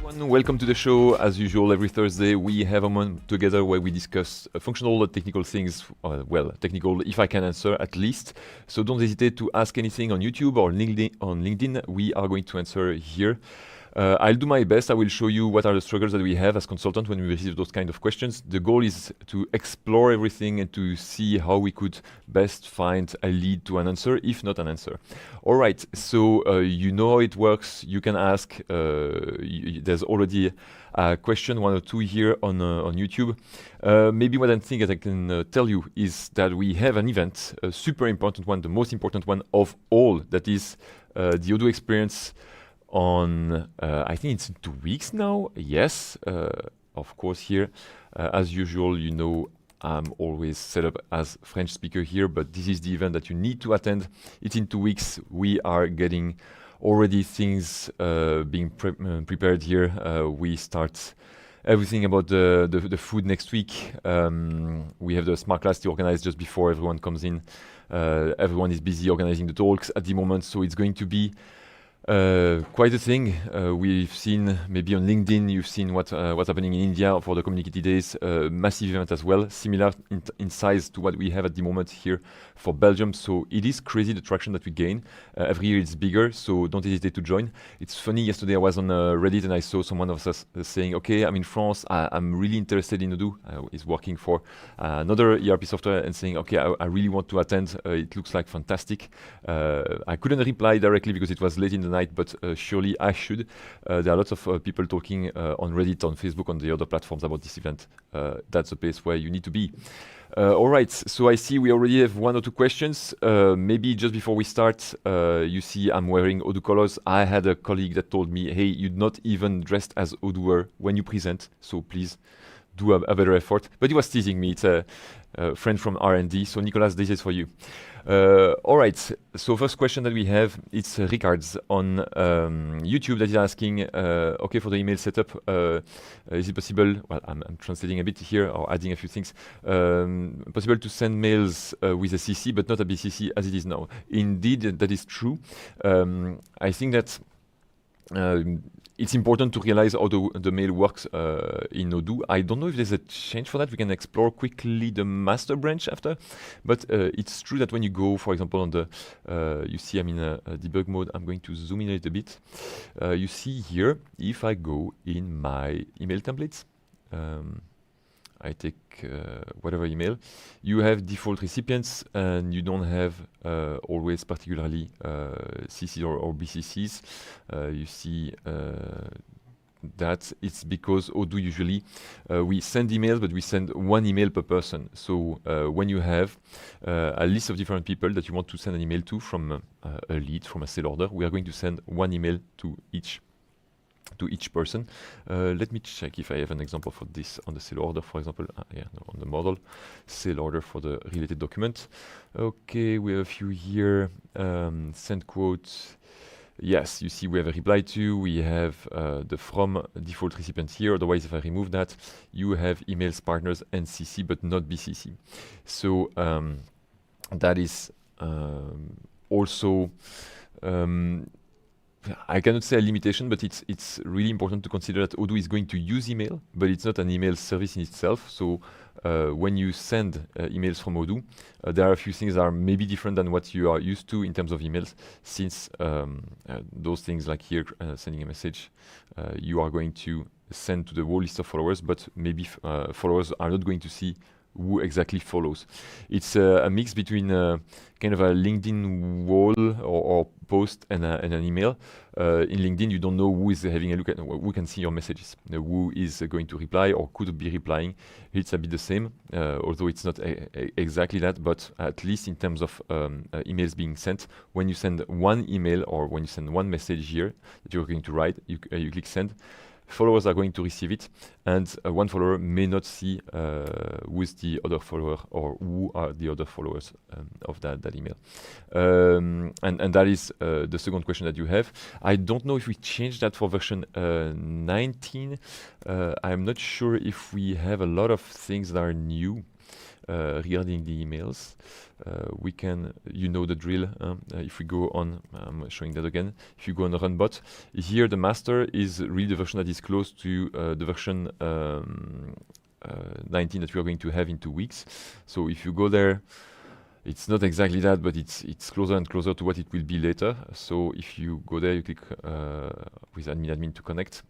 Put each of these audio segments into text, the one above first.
everyone, welcome to the show. As usual, every Thursday we have a moment together where we discuss functional technical things, well, technical if I can answer at least. So don't hesitate to ask anything on YouTube or LinkedIn. We are going to answer here. I'll do my best. I will show you what are the struggles that we have as consultants when we receive those kind of questions. The goal is to explore everything and to see how we could best find a lead to an answer, if not an answer. All right, so you know how it works. You can ask. There's already a question, one or two here on YouTube. Maybe what I think that I can tell you is that we have an event, a super important one, the most important one of all, that is the Odoo experience on, I think it's 2 weeks now. Yes, of course here. As usual, you know, I'm always set up as French speaker here, but this is the event that you need to attend. It's in 2 weeks. We are getting already things being prepared here. We start everything about the food next week. We have the smart class to organize just before everyone comes in. Everyone is busy organizing the talks at the moment, so it's going to be quite a thing. We've seen, maybe on LinkedIn, you've seen what's happening in India for the Community Days. Massive event as well, similar in size to what we have at the moment here for Belgium. So it is crazy the traction that we gain. Every year it's bigger, so don't hesitate to join. It's funny, yesterday I was on Reddit and I saw someone of us saying, okay, I'm in France, I'm really interested in Odoo. He's working for another ERP software and saying, okay, I really want to attend. It looks like fantastic. I couldn't reply directly because it was late in the night, but surely I should. There are lots of people talking on Reddit, on Facebook, on the other platforms about this event. That's a place where you need to be. All right, so I see we already have one or two questions. Maybe just before we start, you see I'm wearing Odoo colors. I had a colleague that told me, hey, you're not even dressed as Odooer when you present, so please do a better effort. But he was teasing me. It's a friend from R&D. So Nicolas, this is for you. All right, so first question that we have, it's Ricard's on YouTube that is asking, okay, for the email setup, is it possible, well, I'm translating a bit here or adding a few things, possible to send mails with a CC but not a BCC as it is now? Indeed, that is true. I think that it's important to realize how the mail works in Odoo. I don't know if there's a change for that. We can explore quickly the master branch after. But it's true that when you go, for example, on the, you see I'm in a debug mode. I'm going to zoom in a little bit. You see here, if I go in my email templates, I take whatever email, you have default recipients and you don't have always particularly CCs or BCCs. You see that it's because Odoo usually we send emails, but we send one email per person. So when you have a list of different people that you want to send an email to from a lead, from a sale order, we are going to send one email to each person. Let me check if I have an example for this on the sale order, for example. On the model sale order for the related document. Okay, we have a few here. Send quotes. Yes, you see we have a reply to. We have the from default recipient here. Otherwise, if I remove that, you have emails, partners, and CC, but not BCC. So that is also. I cannot say a limitation, but it's really important to consider that Odoo is going to use email, but it's not an email service in itself. So when you send emails from Odoo, there are a few things that are maybe different than what you are used to in terms of emails, since those things like here, sending a message, you are going to send to the whole list of followers, but maybe followers are not going to see who exactly follows. It's a mix between kind of a LinkedIn wall or post and an email. In LinkedIn, you don't know who is having a look at, who can see your messages, who is going to reply or could be replying. It's a bit the same, although it's not exactly that, but at least in terms of emails being sent, when you send one email or when you send one message here that you're going to write, you click send. Followers are going to receive it, and one follower may not see who is the other follower or who are the other followers of that email. And that is the second question that you have. I don't know if we changed that for version 19. I'm not sure if we have a lot of things that are new. regarding the emails. We can, you know the drill. If we go on, I'm showing that again. If you go on Runbot, here the master is really the version that is close to the version 19 that we are going to have in 2 weeks. So if you go there, it's not exactly that, but it's closer and closer to what it will be later. So if you go there, you click with admin to connect.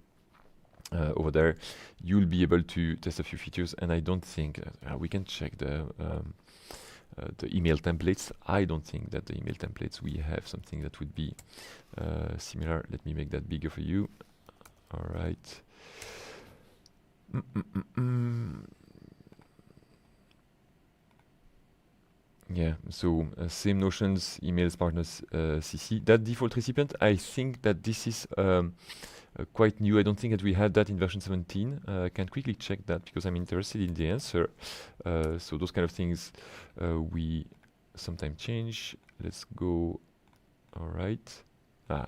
Over there, you'll be able to test a few features, and I don't think we can check the email templates. I don't think that the email templates we have something that would be similar. Let me make that bigger for you. All right. Yeah, so same notions, emails, partners, CC. That default recipient, I think that this is quite new. I don't think that we had that in version 17. I can quickly check that because I'm interested in the answer. So those kind of things we sometimes change. Let's go. All right.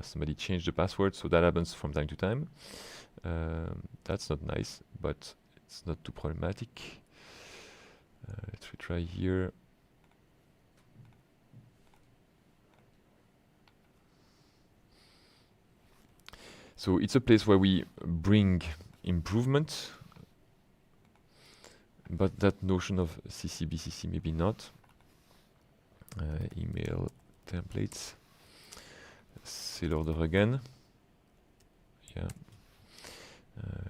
Somebody changed the password, so that happens from time to time. That's not nice, but it's not too problematic. Let's retry here. So it's a place where we bring improvement, but that notion of CC, BCC maybe not. Email templates, sale order again. Yeah,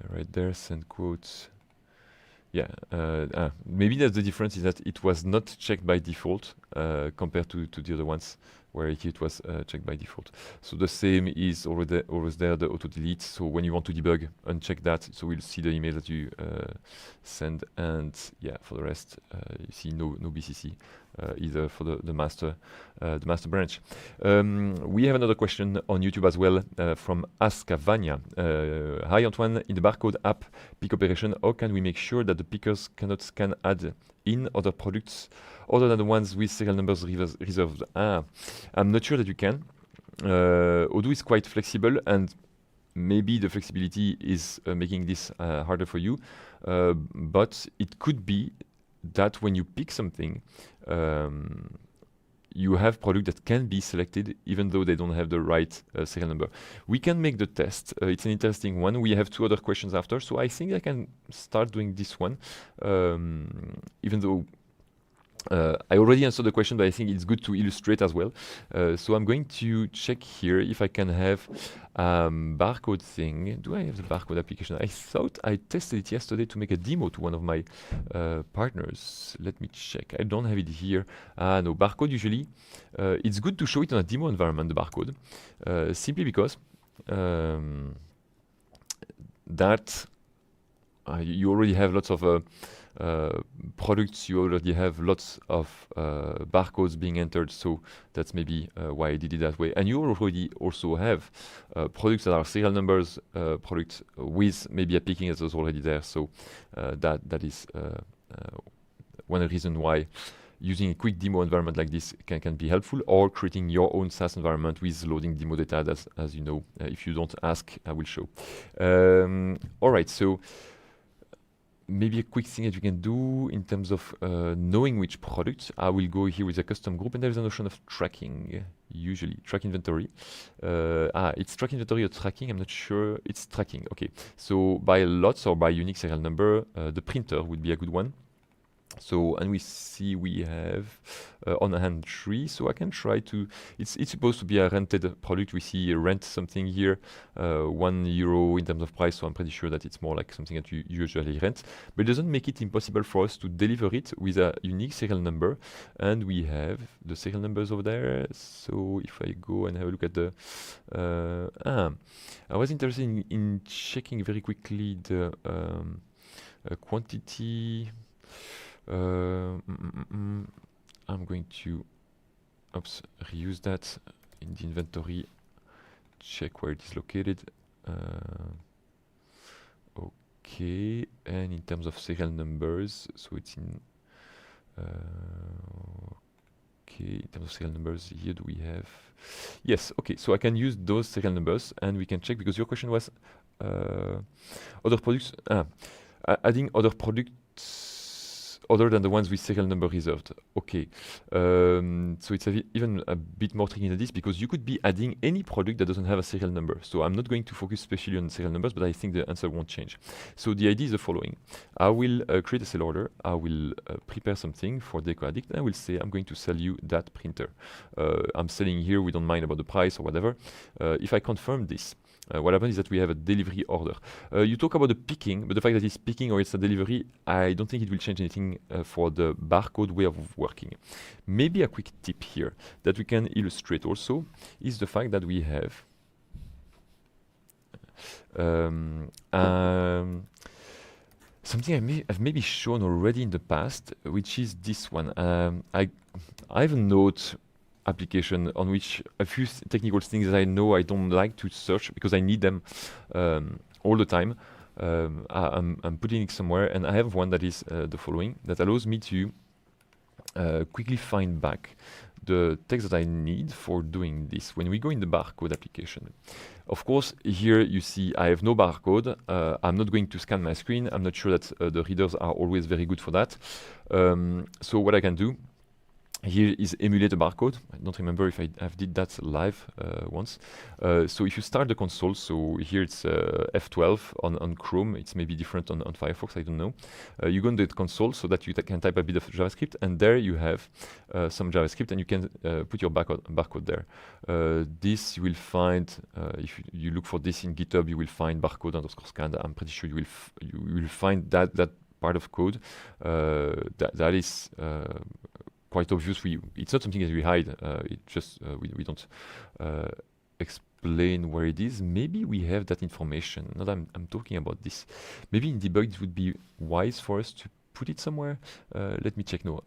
right there, send quotes. Yeah, maybe that's the difference, is that it was not checked by default compared to the other ones where it was checked by default. So the same is always there, the auto delete. So when you want to debug, uncheck that. So we'll see the email that you send, and yeah, for the rest, you see no BCC either for the master branch. We have another question on YouTube as well from Askavania. Hi Antoine, in the Barcode app pick operation, how can we make sure that the pickers cannot scan add in other products other than the ones with serial numbers reserved? I'm not sure that you can. Odoo is quite flexible, and maybe the flexibility is making this harder for you, but it could be that when you pick something, you have product that can be selected even though they don't have the right serial number. We can make the test. It's an interesting one. We have 2 other questions after, so I think I can start doing this one, even though I already answered the question, but I think it's good to illustrate as well. So I'm going to check here if I can have barcode thing. Do I have the barcode application? I thought I tested it yesterday to make a demo to one of my partners. Let me check. I don't have it here. No, barcode usually. It's good to show it on a demo environment, the barcode, simply because that you already have lots of products, you already have lots of barcodes being entered, so that's maybe why I did it that way. And you already also have products that are serial numbers, products with maybe a picking that is already there, so that is one reason why using a quick demo environment like this can be helpful, or creating your own SaaS environment with loading demo data, as you know. If you don't ask, I will show. All right, so maybe a quick thing that you can do in terms of knowing which products. I will go here with a custom group, and there is a notion of tracking, usually track inventory. It's track inventory or tracking, I'm not sure. It's tracking. Okay, so by lots or by unique serial number, the printer would be a good one. So, and we see we have on hand 3, so I can try to, it's supposed to be a rented product. We see rent something here, €1 in terms of price, so I'm pretty sure that it's more like something that you usually rent, but it doesn't make it impossible for us to deliver it with a unique serial number, and we have the serial numbers over there. So if I go and have a look at the, I was interested in checking very quickly the quantity. I'm going to reuse that in the inventory, check where it is located. Okay, and in terms of serial numbers, so it's in okay, in terms of serial numbers, here do we have, yes, okay, so I can use those serial numbers, and we can check, because your question was other products, adding other products other than the ones with serial number reserved. Okay, so it's even a bit more tricky than this because you could be adding any product that doesn't have a serial number. So I'm not going to focus especially on serial numbers, but I think the answer won't change. So the idea is the following. I will create a sale order. I will prepare something for Deco Addict, and I will say I'm going to sell you that printer. I'm selling here, we don't mind about the price or whatever. If I confirm this, what happens is that we have a delivery order. You talk about the picking, but the fact that it's picking or it's a delivery, I don't think it will change anything for the barcode way of working. Maybe a quick tip here that we can illustrate also is the fact that we have something I've maybe shown already in the past, which is this one. I have a note application on which a few technical things that I know I don't like to search because I need them all the time. I'm putting it somewhere, and I have one that is the following, that allows me to quickly find back the text that I need for doing this. When we go in the barcode application, of course, here you see I have no barcode. I'm not going to scan my screen. I'm not sure that the readers are always very good for that. So what I can do here is emulate a barcode. I don't remember if I did that live once. So if you start the console, so here it's F12 on Chrome, it's maybe different on Firefox, I don't know. You go on the console so that you can type a bit of JavaScript, and there you have some JavaScript, and you can put your barcode there. This you will find, if you look for this in GitHub, you will find barcode_scan. I'm pretty sure you will find that part of code. That is quite obvious. It's not something that we hide. It just we don't explain where it is. Maybe we have that information. Not I'm talking about this. Maybe in debug it would be wise for us to put it somewhere. Let me check. No,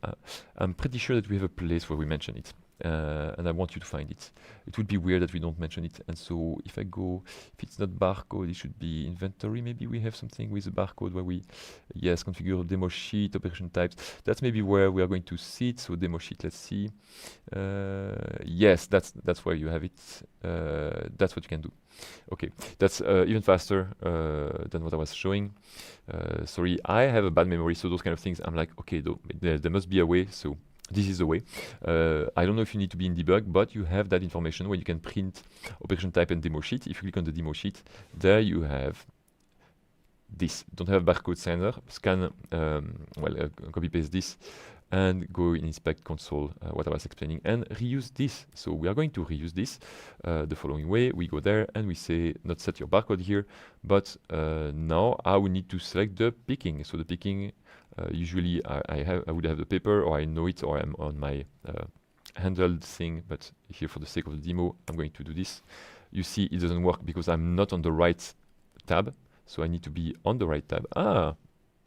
I'm pretty sure that we have a place where we mention it. And I want you to find it. It would be weird that we don't mention it. And so if I go, if it's not barcode, it should be inventory. Maybe we have something with a barcode where we, yes, configure demo sheet, operation types. That's maybe where we are going to see it. So demo sheet, let's see. Yes, that's where you have it. That's what you can do. Okay, that's even faster than what I was showing. Sorry, I have a bad memory, so those kind of things, I'm like, okay, there must be a way. So this is the way. I don't know if you need to be in debug, but you have that information where you can print operation type and demo sheet. If you click on the demo sheet, there you have this. Don't have barcode scan, copy paste this, and go in inspect console, what I was explaining, and reuse this. So we are going to reuse this the following way. We go there and we say not set your barcode here, but now I will need to select the picking. So the picking, usually I would have the paper, or I know it, or I'm on my handheld thing, but here for the sake of the demo, I'm going to do this. You see it doesn't work because I'm not on the right tab, so I need to be on the right tab.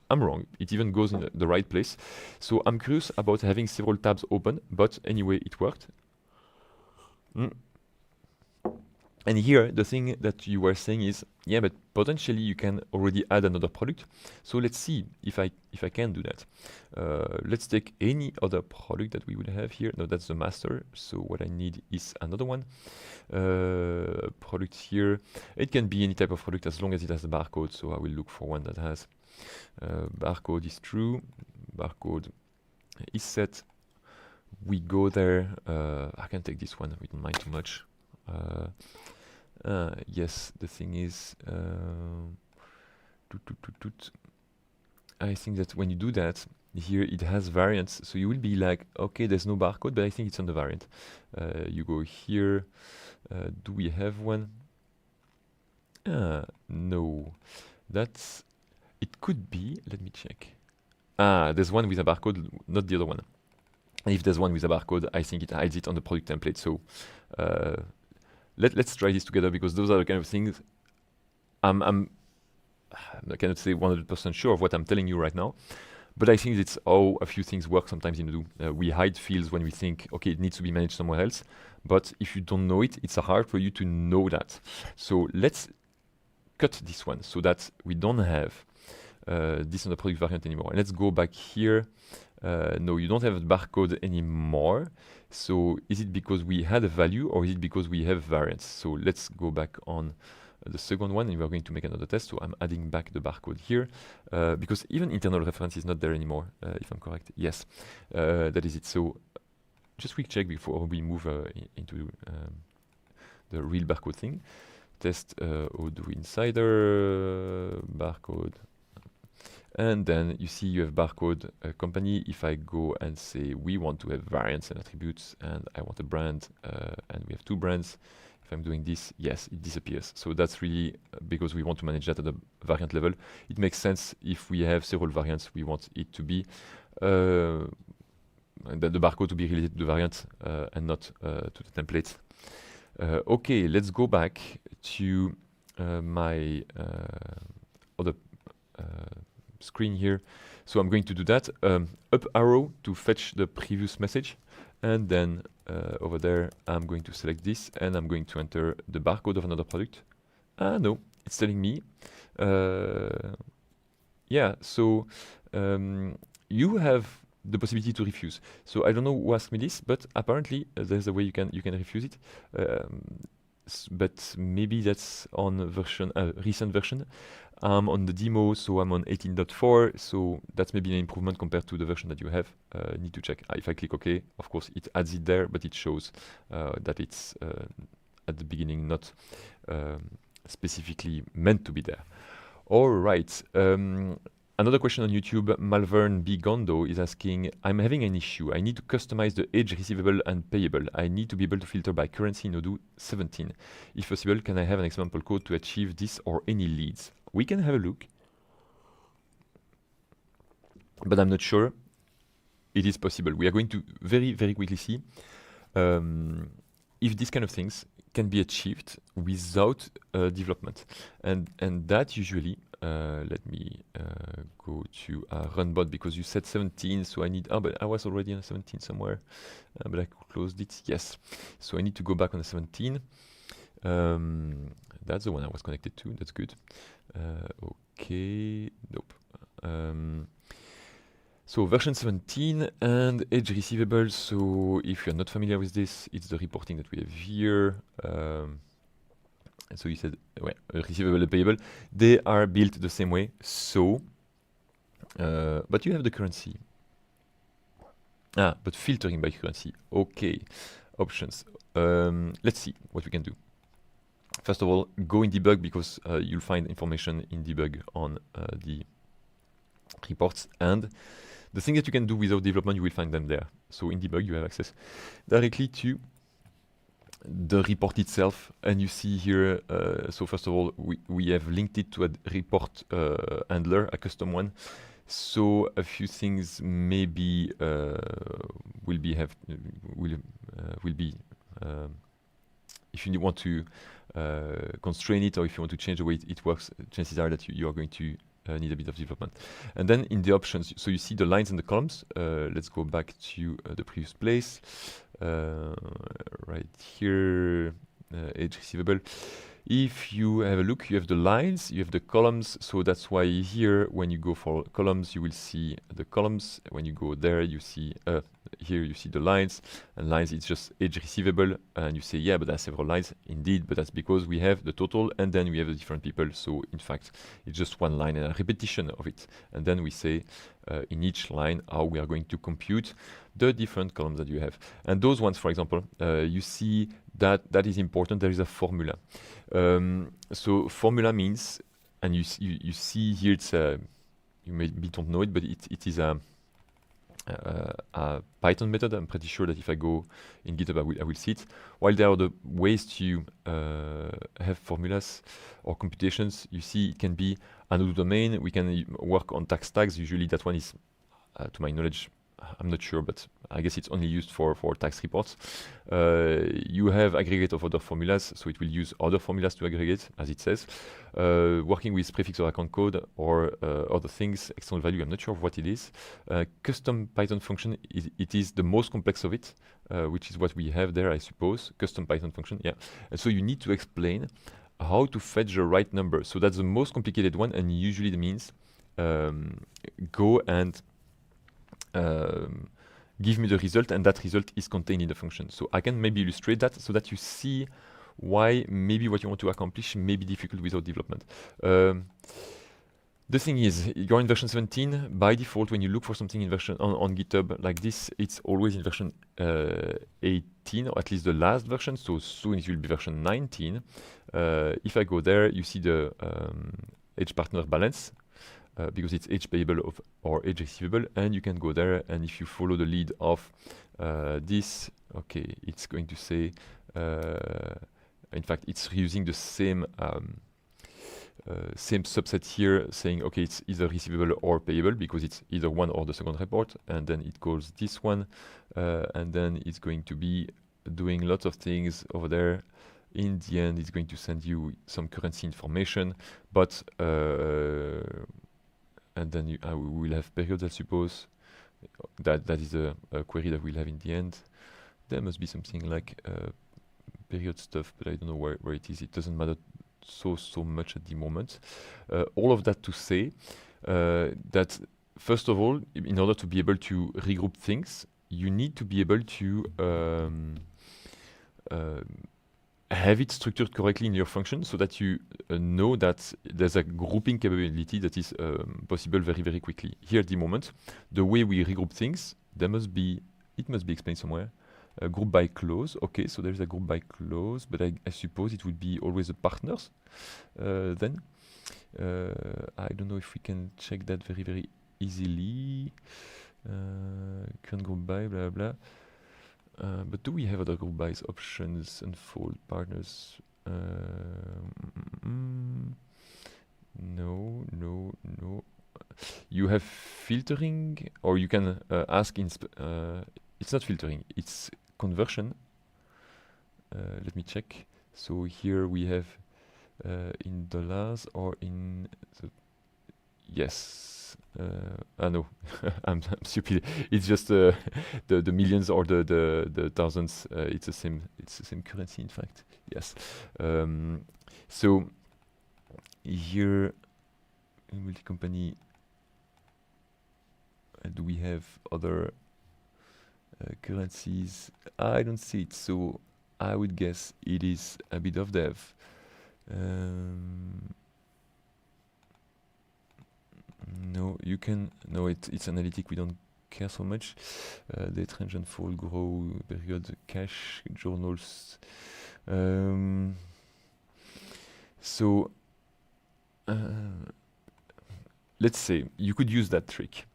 I'm wrong. It even goes in the right place. So I'm curious about having several tabs open, but anyway, it worked. And here, the thing that you were saying is, yeah, but potentially you can already add another product. So let's see if I can do that. Let's take any other product that we would have here. No, that's the master. So what I need is another one. Product here. It can be any type of product as long as it has a barcode. So I will look for one that has barcode is true. Barcode is set. We go there. I can take this one. We don't mind too much. Yes, the thing is, I think that when you do that, here it has variants, so you will be like, okay, there's no barcode, but I think it's on the variant. You go here, do we have one? No, that's, it could be, let me check. There's one with a barcode, not the other one. And if there's one with a barcode, I think it hides it on the product template, so let's try this together, because those are the kind of things I cannot say 100% sure of what I'm telling you right now, but I think it's how a few things work sometimes in Odoo. We hide fields when we think, okay, it needs to be managed somewhere else, but if you don't know it, it's hard for you to know that. So let's cut this one so that we don't have this on the product variant anymore. And let's go back here. No, you don't have a barcode anymore. So is it because we had a value, or is it because we have variants? So let's go back on the second one, and we are going to make another test. So I'm adding back the barcode here, because even internal reference is not there anymore, if I'm correct. Yes, that is it. So just quick check before we move into the real barcode thing. Test Odoo Insider, barcode. And then you see you have barcode company. If I go and say we want to have variants and attributes, and I want a brand, and we have 2 brands, if I'm doing this, yes, it disappears. So that's really because we want to manage that at the variant level. It makes sense if we have several variants, we want it to be the barcode to be related to the variant and not to the template. Okay, let's go back to my other screen here. So I'm going to do that. Up arrow to fetch the previous message, and then over there I'm going to select this, and I'm going to enter the barcode of another product. No, it's telling me. Yeah, so you have the possibility to refuse. So I don't know who asked me this, but apparently there's a way you can refuse it. But maybe that's on version recent version. I'm on the demo, so I'm on 18.4. So that's maybe an improvement compared to the version that you have. Need to check. If I click OK, of course it adds it there, but it shows that it's at the beginning not specifically meant to be there. All right. Another question on YouTube, Malvern B. Gondo is asking, I'm having an issue. I need to customize the age receivable and payable. I need to be able to filter by currency in Odoo 17. If possible, can I have an example code to achieve this or any leads? We can have a look, but I'm not sure it is possible. We are going to very, very quickly see if these kind of things can be achieved without development. And that usually, let me go to runbot, because you said 17, so I need, but I was already on 17 somewhere, but I closed it, yes. So I need to go back on the 17. That's the one I was connected to, that's good. Okay, nope. So version 17 and edge receivable. So if you're not familiar with this, it's the reporting that we have here. So you said, well, receivable and payable, they are built the same way. So, but you have the currency. But filtering by currency. Okay, options. Let's see what we can do. First of all, go in debug, because you'll find information in debug on the reports, and the thing that you can do without development, you will find them there. So in debug, you have access directly to the report itself, and you see here, so first of all, we have linked it to a report handler, a custom one. So a few things maybe will be if you want to constrain it, or if you want to change the way it works, chances are that you are going to need a bit of development. And then in the options, so you see the lines and the columns. Let's go back to the previous place. Right here, age receivable. If you have a look, you have the lines, you have the columns. So that's why here, when you go for columns, you will see the columns. When you go there, you see here you see the lines, and lines, it's just age receivable, and you say, yeah, but there are several lines. Indeed, but that's because we have the total, and then we have the different people. So in fact, it's just one line and a repetition of it. And then we say in each line how we are going to compute the different columns that you have. And those ones, for example, you see that is important. There is a formula. So formula means, and you see here, it's you maybe don't know it, but it is a Python method. I'm pretty sure that if I go in GitHub, I will see it. While there are the ways to have formulas or computations, you see it can be an Odoo domain. We can work on tags. Usually that one is, to my knowledge, I'm not sure, but I guess it's only used for tax reports. You have aggregate of other formulas, so it will use other formulas to aggregate, as it says. Working with prefix or account code or other things, external value, I'm not sure of what it is. Custom Python function, it is the most complex of it, which is what we have there, I suppose. Custom Python function, yeah. And so you need to explain how to fetch the right number. So that's the most complicated one, and usually it means go and give me the result, and that result is contained in the function. So I can maybe illustrate that so that you see why maybe what you want to accomplish may be difficult without development. The thing is, you're in version 17. By default, when you look for something in version on GitHub like this, it's always in version 18, or at least the last version. So soon it will be version 19. If I go there, you see the edge partner balance because it's edge payable or edge receivable, and you can go there. And if you follow the lead of this, okay, it's going to say. In fact, it's using the same. Same subset here, saying okay, it's either receivable or payable because it's either one or the second report, and then it calls this one, and then it's going to be doing lots of things over there. In the end, it's going to send you some currency information, but and then we will have periods, I suppose. That is a query that we'll have in the end. There must be something like period stuff, but I don't know where it is. It doesn't matter so much at the moment. All of that to say that first of all, in order to be able to regroup things, you need to be able to have it structured correctly in your function so that you know that there's a grouping capability that is possible very quickly. Here at the moment, the way we regroup things, it must be explained somewhere. Group by clause. Okay, so there's a group by clause, but I suppose it would be always the partners. Then I don't know if we can check that very easily. Current group by blah blah. But do we have other group bys options? Unfold partners. No. You have filtering, or you can ask. It's not filtering. It's conversion. Let me check. So here we have in dollars or in yes. No, I'm stupid. It's just the millions or the thousands. It's the same currency, in fact. Yes. So here in multi-company, do we have other currencies? I don't see it, so I would guess it is a bit of dev. No, you can. No, it's analytic. We don't care so much. Date range and fall, grow, period, cache, journals. So let's say you could use that trick.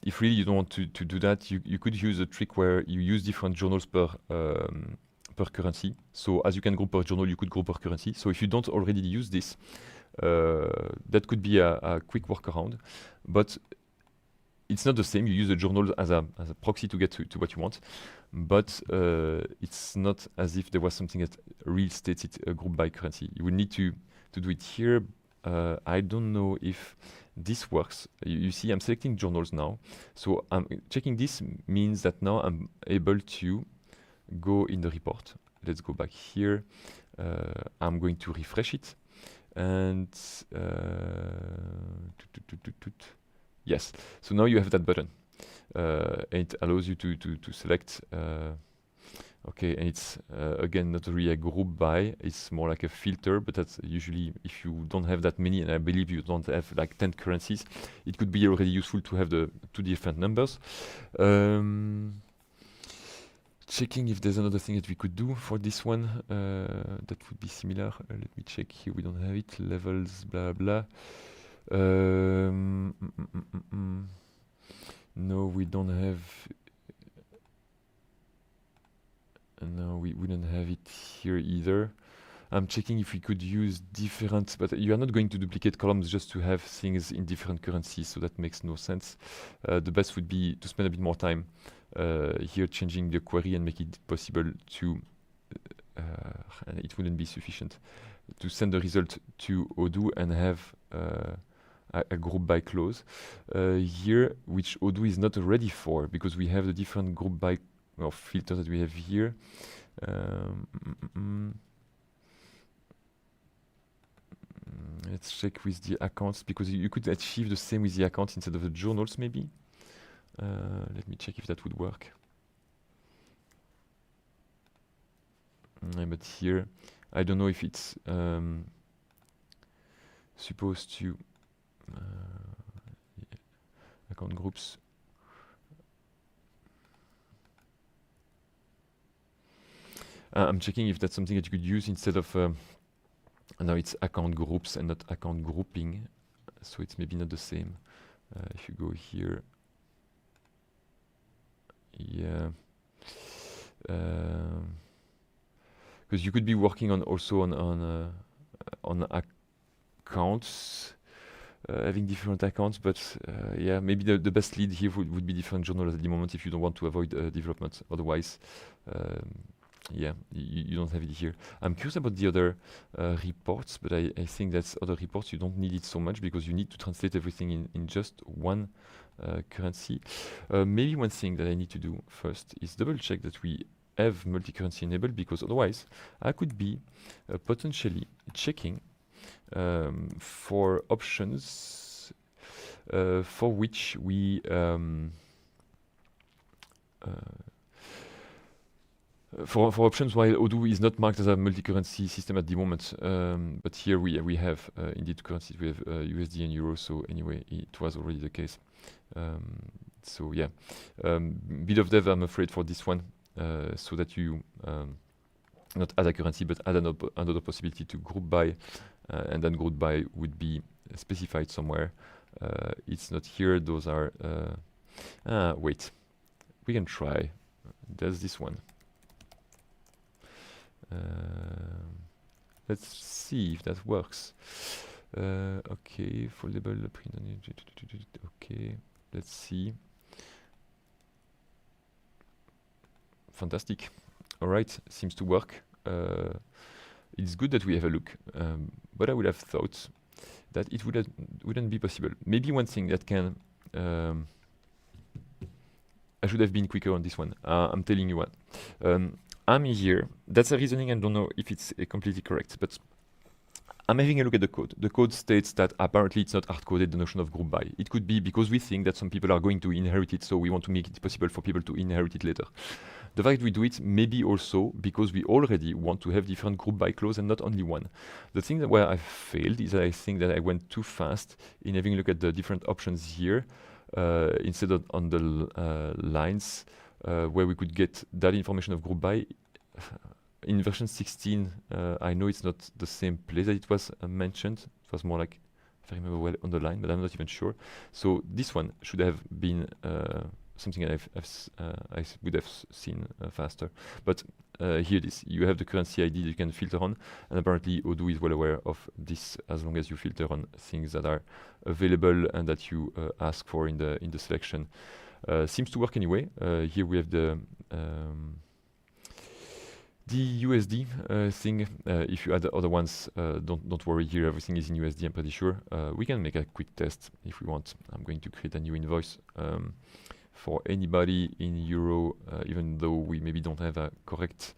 If really you don't want to do that, you could use a trick where you use different journals per currency. So as you can group per journal, you could group per currency. So if you don't already use this, that could be a quick workaround. But it's not the same. You use the journal as a proxy to get to what you want. But it's not as if there was something that really states it group by currency. You would need to do it here. I don't know if this works. You see, I'm selecting journals now. So I'm checking this means that now I'm able to go in the report. Let's go back here. I'm going to refresh it. And yes, so now you have that button. And it allows you to select. Okay, and it's again not really a group by, it's more like a filter, but that's usually if you don't have that many, and I believe you don't have like 10 currencies, it could be already useful to have the two different numbers. Checking if there's another thing that we could do for this one that would be similar. Let me check here, we don't have it, levels, blah blah. No, we don't have. No, we wouldn't have it here either. I'm checking if we could use different, but you are not going to duplicate columns just to have things in different currencies, so that makes no sense. The best would be to spend a bit more time here changing the query and make it possible to, it wouldn't be sufficient, to send the result to Odoo and have a group by clause here, which Odoo is not ready for because we have the different group by or filters that we have here. Let's check with the accounts because you could achieve the same with the accounts instead of the journals maybe. Let me check if that would work. But here, I don't know if it's supposed to account groups. I'm checking if that's something that you could use instead of now it's account groups and not account grouping, so it's maybe not the same. If you go here, yeah, because you could be working on also on accounts, having different accounts, but yeah, maybe the best lead here would be different journals at the moment if you don't want to avoid development. Otherwise, yeah, you don't have it here. I'm curious about the other reports, but I think that's other reports you don't need it so much because you need to translate everything in just one currency. Maybe one thing that I need to do first is double check that we have multi-currency enabled, because otherwise I could be potentially checking for options for which we for options while Odoo is not marked as a multi-currency system at the moment, but here we have indeed currencies. We have USD and Euro, so anyway it was already the case. So yeah, bit of dev I'm afraid for this one, so that you not add a currency but add another possibility to group by, and then group by would be specified somewhere. It's not here. Those are wait, we can try. There's this one. Let's see if that works. Okay, foldable print on it. Okay, let's see. Fantastic. All right, seems to work. It's good that we have a look, but I would have thought that it wouldn't be possible. Maybe one thing that can I should have been quicker on this one. I'm telling you what. I'm here. That's a reasoning. I don't know if it's completely correct, but I'm having a look at the code. The code states that apparently it's not hard-coded, the notion of group by. It could be because we think that some people are going to inherit it, so we want to make it possible for people to inherit it later. The fact we do it may be also because we already want to have different group by clause and not only one. The thing that where I failed is that I think that I went too fast in having a look at the different options here instead of on the lines where we could get that information of group by. In version 16, I know it's not the same place that it was mentioned. It was more like, if I remember well, on the line, but I'm not even sure. So this one should have been something I would have seen faster. But here it is. You have the currency ID that you can filter on, and apparently Odoo is well aware of this as long as you filter on things that are available and that you ask for in the selection. Seems to work anyway. Here we have the USD thing. If you add the other ones, don't worry. Here everything is in USD. I'm pretty sure. We can make a quick test if we want. I'm going to create a new invoice for anybody in Euro, even though we maybe don't have a correct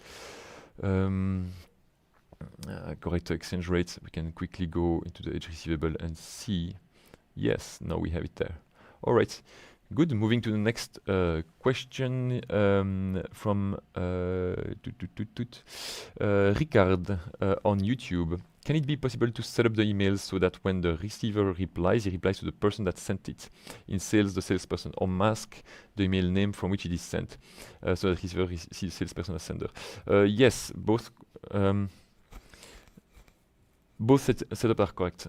exchange rate. We can quickly go into the edge receivable and see. Yes, now we have it there. All right. Good. Moving to the next question from Ricard on YouTube. Can it be possible to set up the emails so that when the receiver replies, he replies to the person that sent it in sales, the salesperson, or mask the email name from which it is sent, so that receiver sees salesperson as sender? Yes, both setup are correct.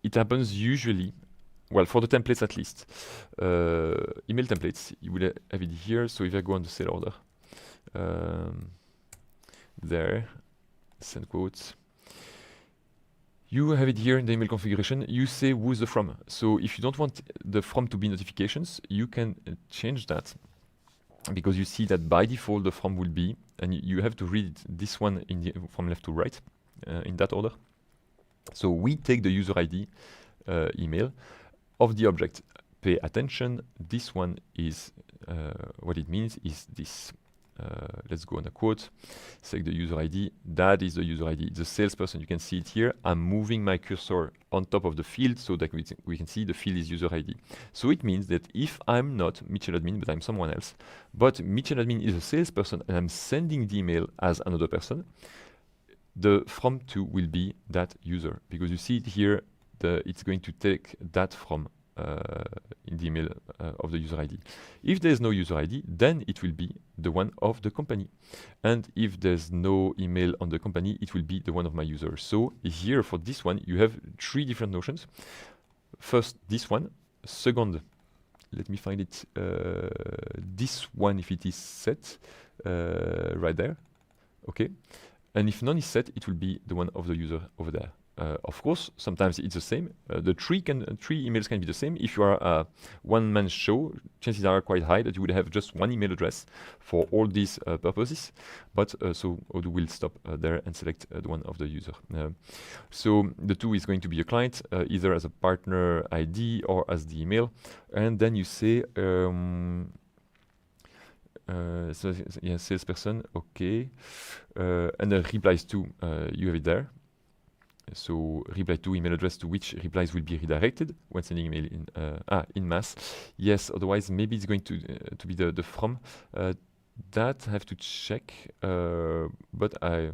It happens usually. Well, for the templates at least. Email templates, you will have it here. So if I go on the sale order, there, send quotes. You have it here in the email configuration. You say who's the from. So if you don't want the from to be notifications, you can change that, because you see that by default the from will be, and you have to read this one from left to right in that order. So we take the user ID email of the object. Pay attention, this one is what it means is this. let's go on a quote, select the user ID. That is the user ID. The salesperson, you can see it here. I'm moving my cursor on top of the field so that we can see the field is user ID. So it means that if I'm not Mitchell admin, but I'm someone else, but Mitchell admin is a salesperson and I'm sending the email as another person, the from to will be that user, because you see it here, it's going to take that from in the email of the user ID. If there's no user ID, then it will be the one of the company. And if there's no email on the company, it will be the one of my users. So here for this one, you have three different notions. First, this one. Second, let me find it. This one, if it is set, right there. Okay. And if none is set, it will be the one of the user over there. Of course, sometimes it's the same. The three emails can be the same. If you are a one-man show, chances are quite high that you would have just one email address for all these purposes. But so Odoo will stop there and select the one of the user. So the two is going to be a client, either as a partner ID or as the email. And then you say, so yeah, salesperson, okay. And the replies to, you have it there. So reply to email address to which replies will be redirected when sending email in mass. Yes, otherwise maybe it's going to be the from. That I have to check, but I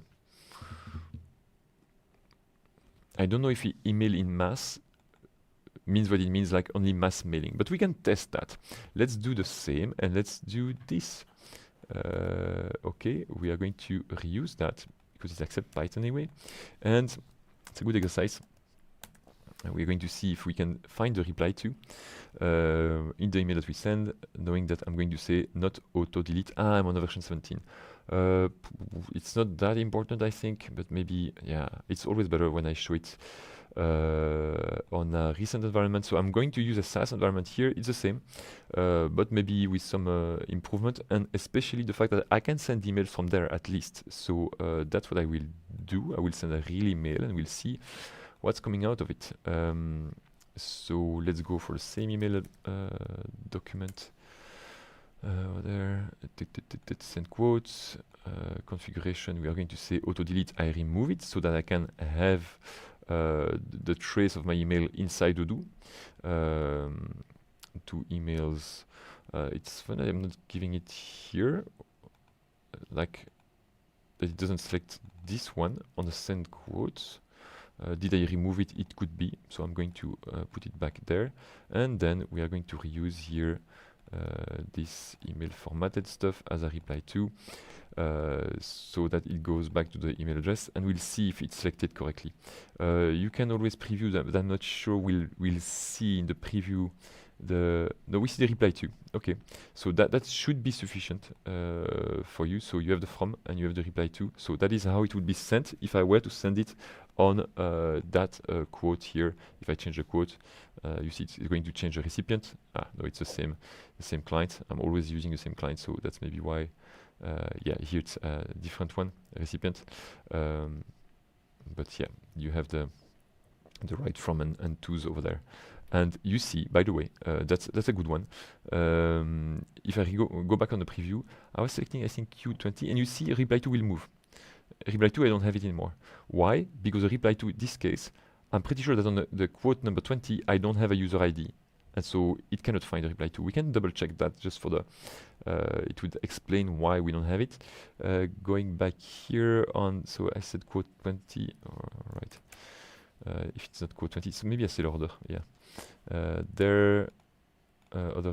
don't know if email in mass means what it means, like only mass mailing. But we can test that. Let's do the same and let's do this. Okay, we are going to reuse that because it accepts Python anyway, and it's a good exercise. We're going to see if we can find the reply to in the email that we send, knowing that I'm going to say not auto delete. I'm on version 17. It's not that important, I think, but maybe, yeah, it's always better when I show it on a recent environment. So I'm going to use a SaaS environment here. It's the same, but maybe with some improvement, and especially the fact that I can send emails from there at least. So that's what I will do. I will send a real email and we'll see what's coming out of it. So let's go for the same email document. There, send quotes, configuration. We are going to say auto delete. I remove it so that I can have the trace of my email inside Odoo. 2 emails. It's funny I'm not giving it here, like that it doesn't select this one on the send quotes. Did I remove it? It could be. So I'm going to put it back there, and then we are going to reuse here this email formatted stuff as a reply to, so that it goes back to the email address, and we'll see if it's selected correctly. You can always preview that, but I'm not sure we'll see in the preview no, we see the reply to. Okay, so that should be sufficient for you. So you have the from and you have the reply to. So that is how it would be sent if I were to send it on that quote here. If I change the quote, you see it's going to change the recipient. No, it's the same client. I'm always using the same client, so that's maybe why. Yeah, here it's a different one, recipient. But yeah, you have the right from and to's over there. And you see, by the way, that's a good one. If I go back on the preview, I was selecting, I think, Q20, and you see reply to will move. Reply to, I don't have it anymore. Why? Because the reply to, in this case, I'm pretty sure that on the quote number 20, I don't have a user ID. And so it cannot find a reply to. We can double check that just for the, it would explain why we don't have it. Going back here on, so I said quote 20, all right. If it's not quote 20, it's maybe a sale order, yeah. Other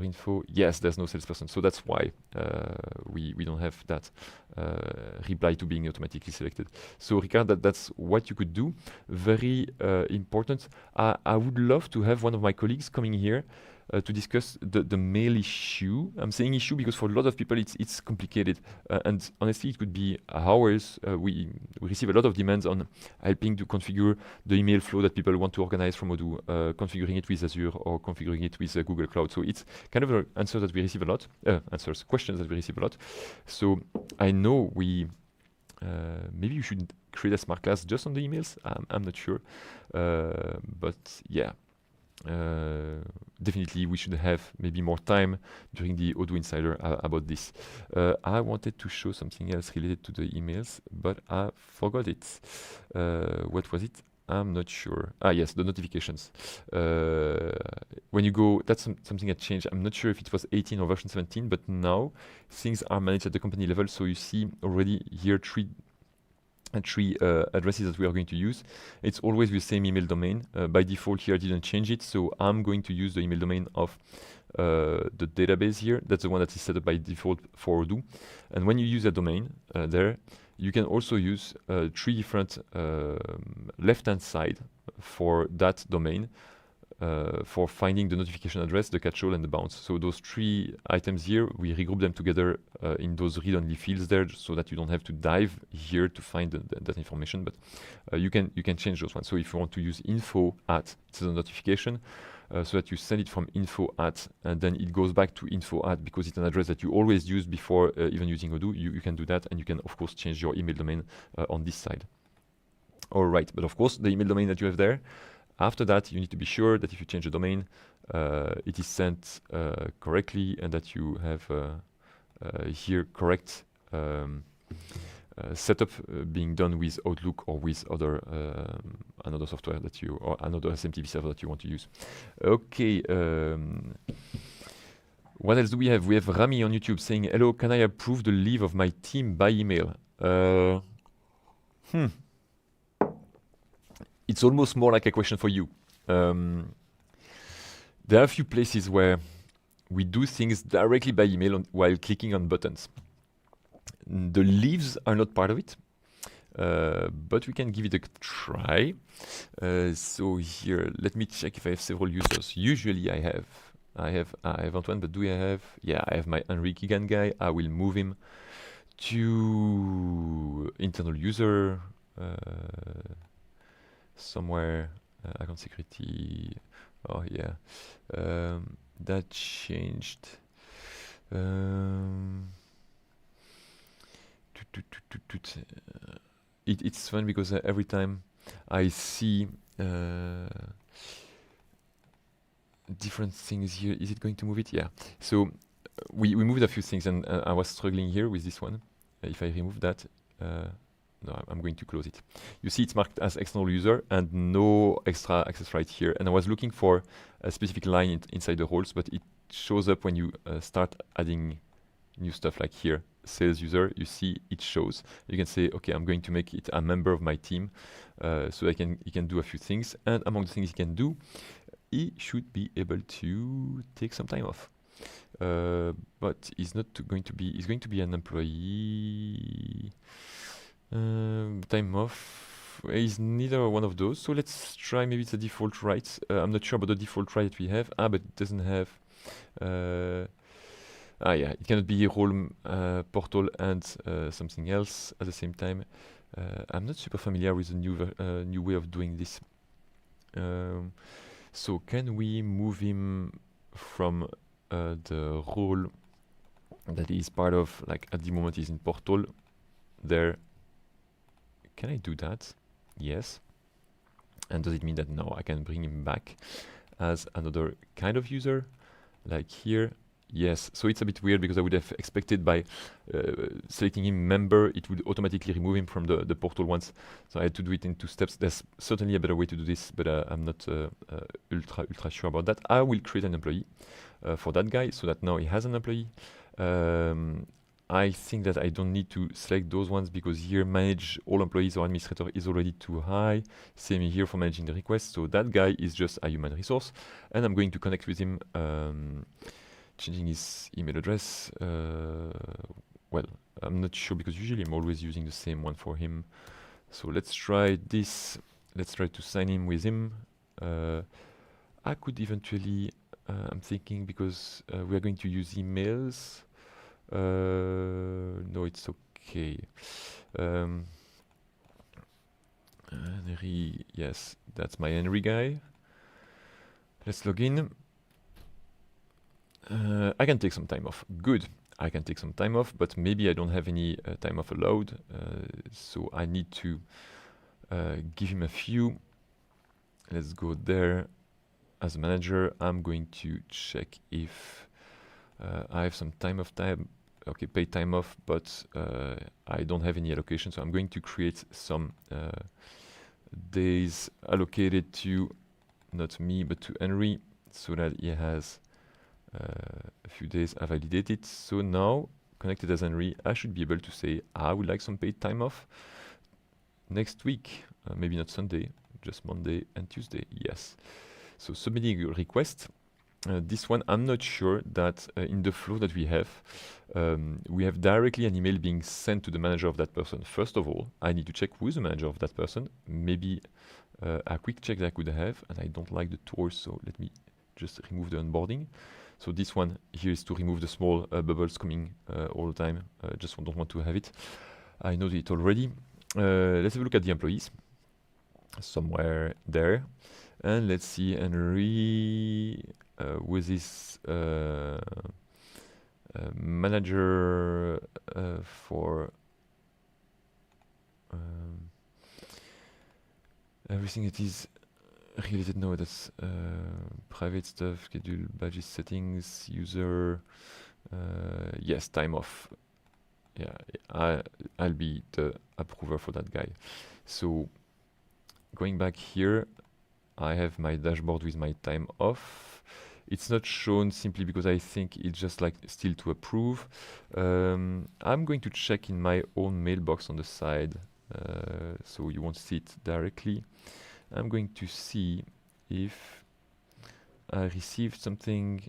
info, yes, there's no salesperson, so that's why we don't have that reply to being automatically selected. So Ricard, that's what you could do. Very important. I would love to have one of my colleagues coming here to discuss the mail issue. I'm saying issue because for a lot of people it's complicated, and honestly it could be hours. We receive a lot of demands on helping to configure the email flow that people want to organize from Odoo, configuring it with Azure or configuring it with Google Cloud. So it's kind of an answer that we receive a lot, questions that we receive a lot. So I know we maybe you should create a smart class just on the emails. I'm not sure, but yeah. definitely we should have maybe more time during the Odoo Insider about this. I wanted to show something else related to the emails, but I forgot it. What was it? I'm not sure. Ah, yes, the notifications. When you go, that's something that changed. I'm not sure if it was 18 or version 17, but now things are managed at the company level. So you see already here three addresses that we are going to use. It's always the same email domain. By default here I didn't change it, so I'm going to use the email domain of the database here. That's the one that is set up by default for Odoo. And when you use a domain there, you can also use three different left-hand side for that domain for finding the notification address, the catch-all, and the bounce. So those three items here, we regroup them together in those read-only fields there, so that you don't have to dive here to find that information. But you can change those ones. So if you want to use info at, it's a notification, so that you send it from info at, and then it goes back to info at because it's an address that you always use before even using Odoo. You can do that, and you can of course change your email domain on this side. All right, but of course the email domain that you have there, after that, you need to be sure that if you change the domain, it is sent correctly and that you have here correct setup being done with Outlook or with other another software that you, or another SMTP server that you want to use. Okay. What else do we have? We have Rami on YouTube saying, "Hello, can I approve the leave of my team by email?" It's almost more like a question for you. There are a few places where we do things directly by email while clicking on buttons. The leaves are not part of it, but we can give it a try. So here, let me check if I have several users. Usually I have Antoine, but do I have? Yeah, I have my Henry Keegan guy. I will move him to internal user somewhere. Account security. Oh yeah, that changed. It's fun because every time I see different things here. Is it going to move it? Yeah. So we moved a few things, and I was struggling here with this one. If I remove that, no, I'm going to close it. You see it's marked as external user and no extra access right here. And I was looking for a specific line inside the roles, but it shows up when you start adding new stuff like here. Sales user, you see it shows. You can say, okay, I'm going to make it a member of my team, so he can do a few things. And among the things he can do, he should be able to take some time off. But he's not going to be. He's going to be an employee. Time off is neither one of those. So let's try. Maybe it's a default right. I'm not sure about the default right that we have. But it doesn't have. Yeah, it cannot be role portal and something else at the same time. I'm not super familiar with the new way of doing this. So can we move him from the role that is part of, like at the moment he's in portal there? Can I do that? Yes. And does it mean that now I can bring him back as another kind of user, like here? Yes. So it's a bit weird because I would have expected by selecting him member, it would automatically remove him from the portal once. So I had to do it in 2 steps. There's certainly a better way to do this, but I'm not ultra sure about that. I will create an employee for that guy so that now he has an employee. I think that I don't need to select those ones because here manage all employees or administrator is already too high. Same here for managing the request. So that guy is just a human resource, and I'm going to connect with him, changing his email address. Well, I'm not sure because usually I'm always using the same one for him. So let's try this. Let's try to sign in with him. I could eventually, I'm thinking because we are going to use emails. No, it's okay. Henry, yes, that's my Henry guy. Let's log in. I can take some time off. Good. I can take some time off, but maybe I don't have any time off allowed. So I need to give him a few. Let's go there. as a manager, I'm going to check if I have some paid time off, but I don't have any allocation, so I'm going to create some days allocated to, not me, but to Henry, so that he has a few days I validated. So now, connected as Henry, I should be able to say, I would like some paid time off next week, maybe not Sunday, just Monday and Tuesday, yes. So submitting a request. This one, I'm not sure that in the flow that we have directly an email being sent to the manager of that person. First of all, I need to check who is the manager of that person. Maybe a quick check that I could have, and I don't like the tours, so let me just remove the onboarding. So this one here is to remove the small bubbles coming all the time. Just don't want to have it. I know it already. Let's have a look at the employees. Somewhere there. And let's see, Henry with his manager for everything that is related. No, that's private stuff, schedule, badges, settings, user. Yes, time off. Yeah, I'll be the approver for that guy. So going back here, I have my dashboard with my time off. It's not shown simply because I think it's just like still to approve. I'm going to check in my own mailbox on the side, so you won't see it directly. I'm going to see if I received something.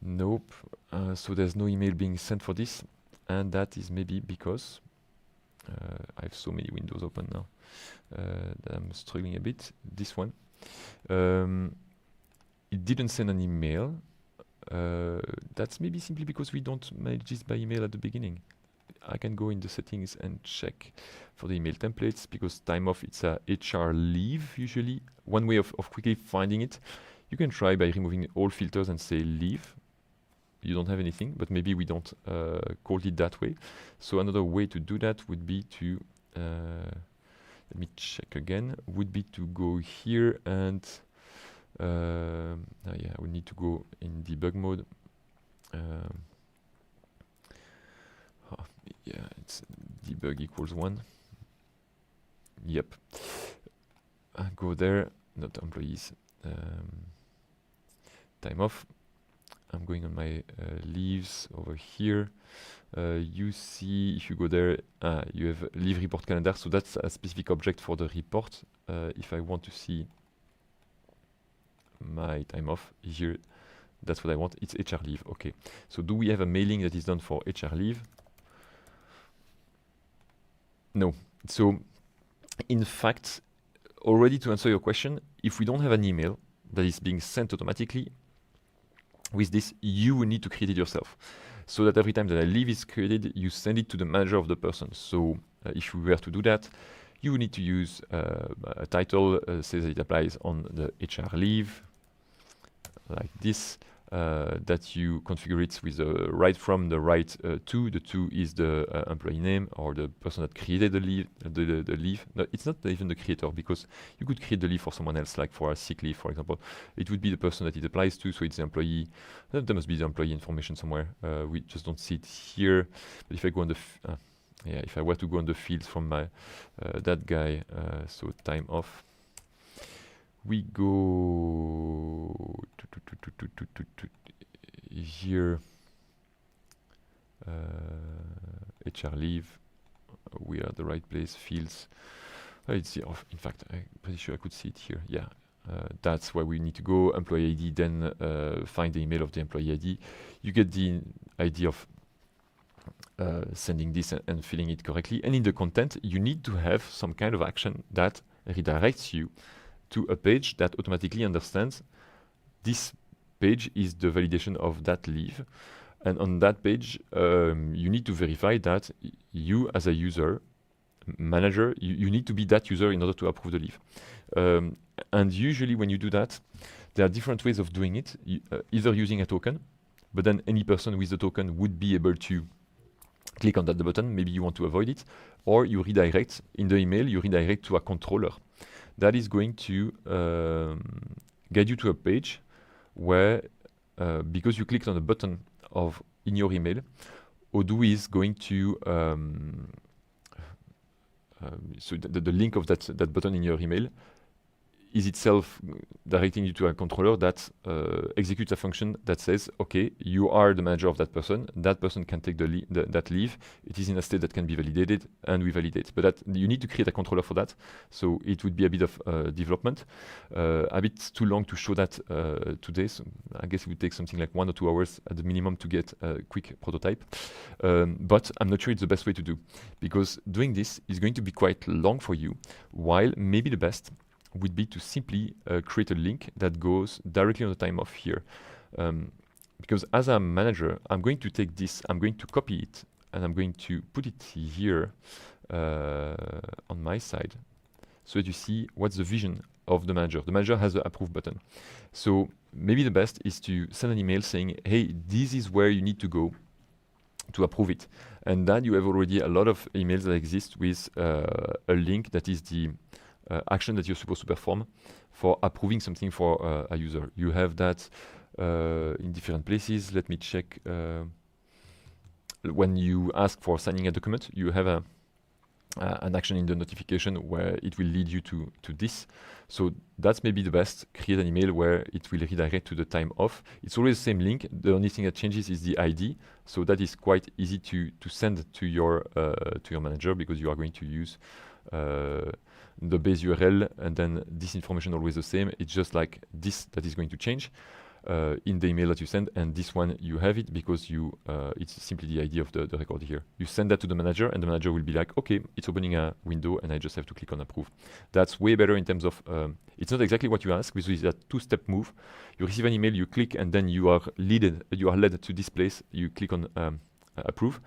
Nope. So there's no email being sent for this, and that is maybe because I have so many windows open now that I'm struggling a bit. This one, it didn't send an email. That's maybe simply because we don't manage this by email at the beginning. I can go in the settings and check for the email templates, because time off, it's a HR leave usually. One way of quickly finding it, you can try by removing all filters and say leave. You don't have anything, but maybe we don't call it that way. So another way to do that would be to, let me check again, would be to go here and, yeah, we need to go in debug mode. Yeah, it's debug equals 1. Yep. Go there, not employees. Time off. I'm going on my leaves over here. You see, if you go there, you have leave report calendar. So that's a specific object for the report. If I want to see my time off here, that's what I want. It's HR leave. Okay. So do we have a mailing that is done for HR leave? No. So in fact, already to answer your question, if we don't have an email that is being sent automatically, with this, you will need to create it yourself. So that every time that a leave is created, you send it to the manager of the person. So if you were to do that, you will need to use a title, says that it applies on the HR leave, like this, that you configure it with the right from, the right to. The to is the employee name or the person that created the leave. The leave. No, it's not even the creator, because you could create the leave for someone else, like for a sick leave, for example. It would be the person that it applies to, so it's the employee. There must be the employee information somewhere. We just don't see it here. But if I go on the, yeah, if I were to go on the fields from my that guy, so time off. We go here, HR leave, we are at the right place, fields. It's here. In fact, I'm pretty sure I could see it here. Yeah, that's where we need to go. Employee ID, then find the email of the employee ID. You get the idea of sending this and filling it correctly. And in the content, you need to have some kind of action that redirects you to a page that automatically understands this page is the validation of that leave. And on that page, you need to verify that you as a user, manager, you need to be that user in order to approve the leave. And usually when you do that, there are different ways of doing it, either using a token, but then any person with the token would be able to click on that button. Maybe you want to avoid it, or you redirect in the email, you redirect to a controller that is going to guide you to a page where, because you clicked on the button in your email, Odoo is going to so the link of that button in your email is itself directing you to a controller that executes a function that says, okay, you are the manager of that person can take that leave, it is in a state that can be validated, and we validate. But you need to create a controller for that, so it would be a bit of development, a bit too long to show that today, so I guess it would take something like 1 or 2 hours at the minimum to get a quick prototype, but I'm not sure it's the best way to do, because doing this is going to be quite long for you, while maybe the best would be to simply create a link that goes directly on the time off here. Because as a manager, I'm going to take this, I'm going to copy it, and I'm going to put it here on my side, so that you see what's the vision of the manager. The manager has the approve button. So maybe the best is to send an email saying, hey, this is where you need to go to approve it. And then you have already a lot of emails that exist with a link that is the action that you're supposed to perform for approving something for a user. You have that in different places. Let me check. When you ask for signing a document, you have an action in the notification where it will lead you to this. So that's maybe the best. Create an email where it will redirect to the time off. It's always the same link. The only thing that changes is the ID. So that is quite easy to send to your manager, because you are going to use the base URL, and then this information always the same. It's just like this that is going to change in the email that you send, and this one you have it because it's simply the ID of the record here. You send that to the manager, and the manager will be like, okay, it's opening a window, and I just have to click on approve. That's way better in terms of it's not exactly what you ask, because it's a two-step move. You receive an email, you click, and then you are led to this place. You click on approve.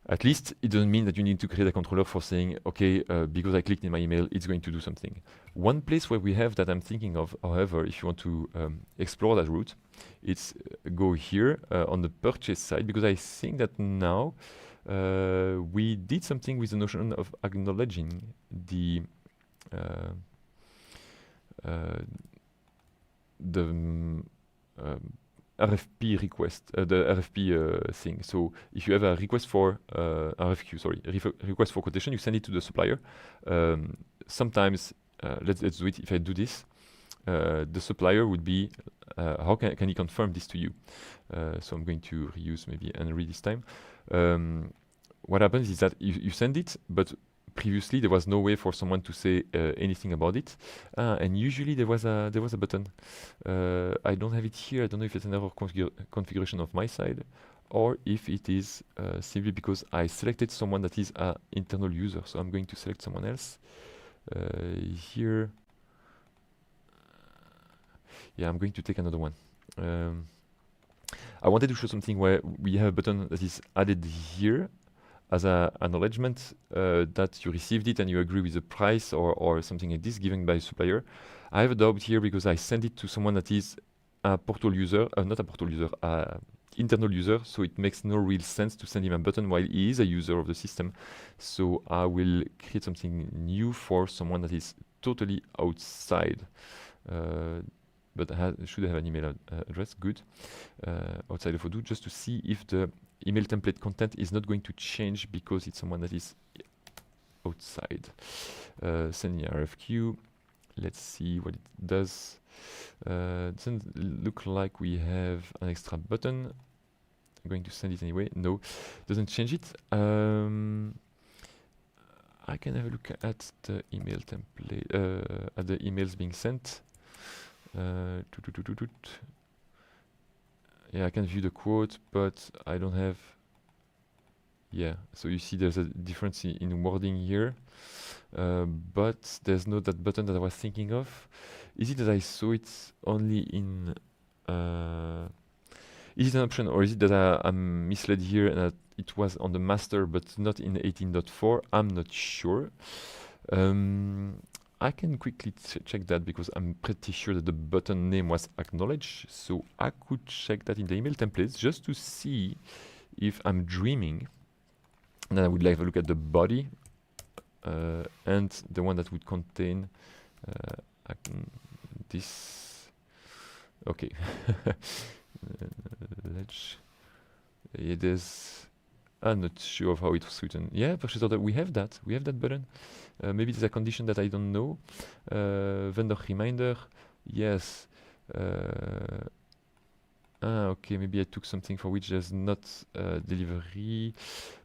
At least it doesn't mean that you need to create a controller for saying, okay, because I clicked in my email, it's going to do something. One place where we have that I'm thinking of, however, if you want to explore that route, it's go here on the purchase side, because I think that now we did something with the notion of acknowledging the RFP request, the RFP thing. So if you have a request for request for quotation, you send it to the supplier. Sometimes, let's do it. If I do this, the supplier would be, how can he confirm this to you? So I'm going to reuse maybe and read this time. What happens is that you send it, but previously there was no way for someone to say anything about it, and usually there was a button. I don't have it here. I don't know if it's another configuration of my side, or if it is simply because I selected someone that is an internal user. So I'm going to select someone else here. Yeah, I'm going to take another one. I wanted to show something where we have a button that is added here as an acknowledgement that you received it and you agree with the price or something like this given by a supplier. I have a doubt here because I send it to someone that is a portal user, not a portal user, internal user, so it makes no real sense to send him a button while he is a user of the system. So I will create something new for someone that is totally outside, but should have an email address, good, outside of Odoo, just to see if the email template content is not going to change because it's someone that is outside. Sending RFQ. Let's see what it does. Doesn't look like we have an extra button. I'm going to send it anyway. No, doesn't change it. I can have a look at the email template, at the emails being sent. Yeah, I can view the quote, but I don't have. Yeah, so you see there's a difference in wording here, but there's no that button that I was thinking of. Is it that I saw it only in? Is it an option, or is it that I'm misled here and that it was on the master but not in 18.4? I'm not sure. I can quickly check that because I'm pretty sure that the button name was acknowledged. So I could check that in the email templates just to see if I'm dreaming. And then I would like to look at the body. and the one that would contain this. Okay. Let's. It is. I'm not sure of how it was written. Yeah, purchase order. We have that. We have that button. Maybe it's a condition that I don't know. Vendor reminder. Yes. Okay. Maybe I took something for which there's not delivery,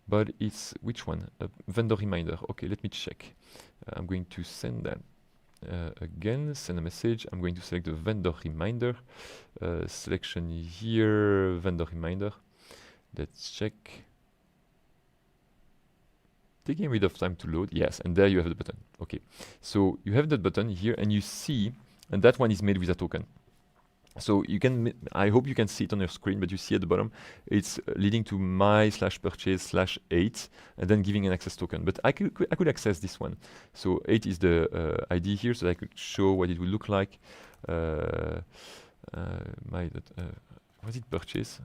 but it's which one? Vendor reminder. Okay, let me check. I'm going to send that. Again, send a message. I'm going to select the vendor reminder. Selection here, vendor reminder. Let's check. Taking a bit of time to load. Yes, and there you have the button. Okay, so you have that button here, and you see, and that one is made with a token. So you can, I hope you can see it on your screen, but you see at the bottom, it's leading to my/purchase/8, and then giving an access token. But I could access this one. So 8 is the ID here, so I could show what it would look like. Was it purchase?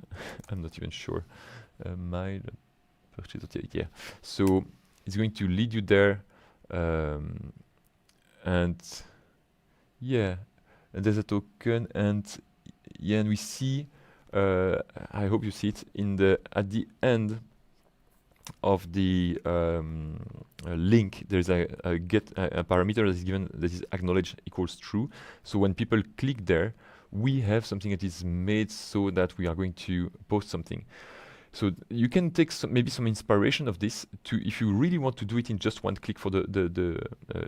I'm not even sure. My purchase, yeah. So it's going to lead you there, and yeah. And there's a token, and yeah, and we see. I hope you see it in the at the end of the link. There's a parameter that is given that is acknowledged equals true. So when people click there, we have something that is made so that we are going to post something. So you can take maybe some inspiration of this to if you really want to do it in just one click for the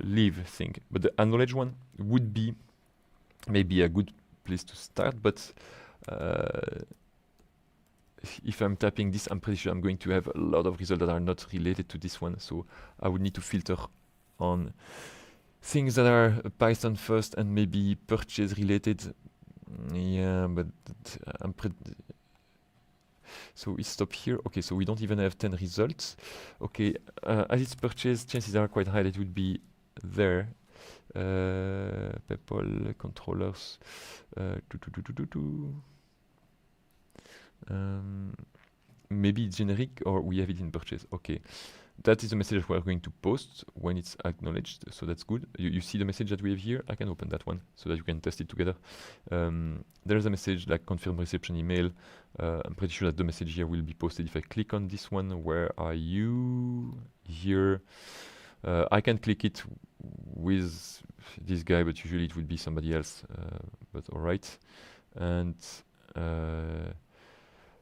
leave thing. But the acknowledge one would be maybe a good place to start, but if I'm tapping this, I'm pretty sure I'm going to have a lot of results that are not related to this one. So I would need to filter on things that are Python first and maybe purchase related. Yeah, but I'm pretty. So we stop here. Okay, so we don't even have 10 results. Okay, as it's purchase, chances are quite high that it would be there. PayPal controllers. Maybe it's generic or we have it in purchase. Okay, that is the message we are going to post when it's acknowledged. So that's good. You see the message that we have here. I can open that one so that you can test it together. There's a message like confirm reception email. I'm pretty sure that the message here will be posted if I click on this one. Where are you? Here. I can click it with this guy, but usually it would be somebody else. But all right. And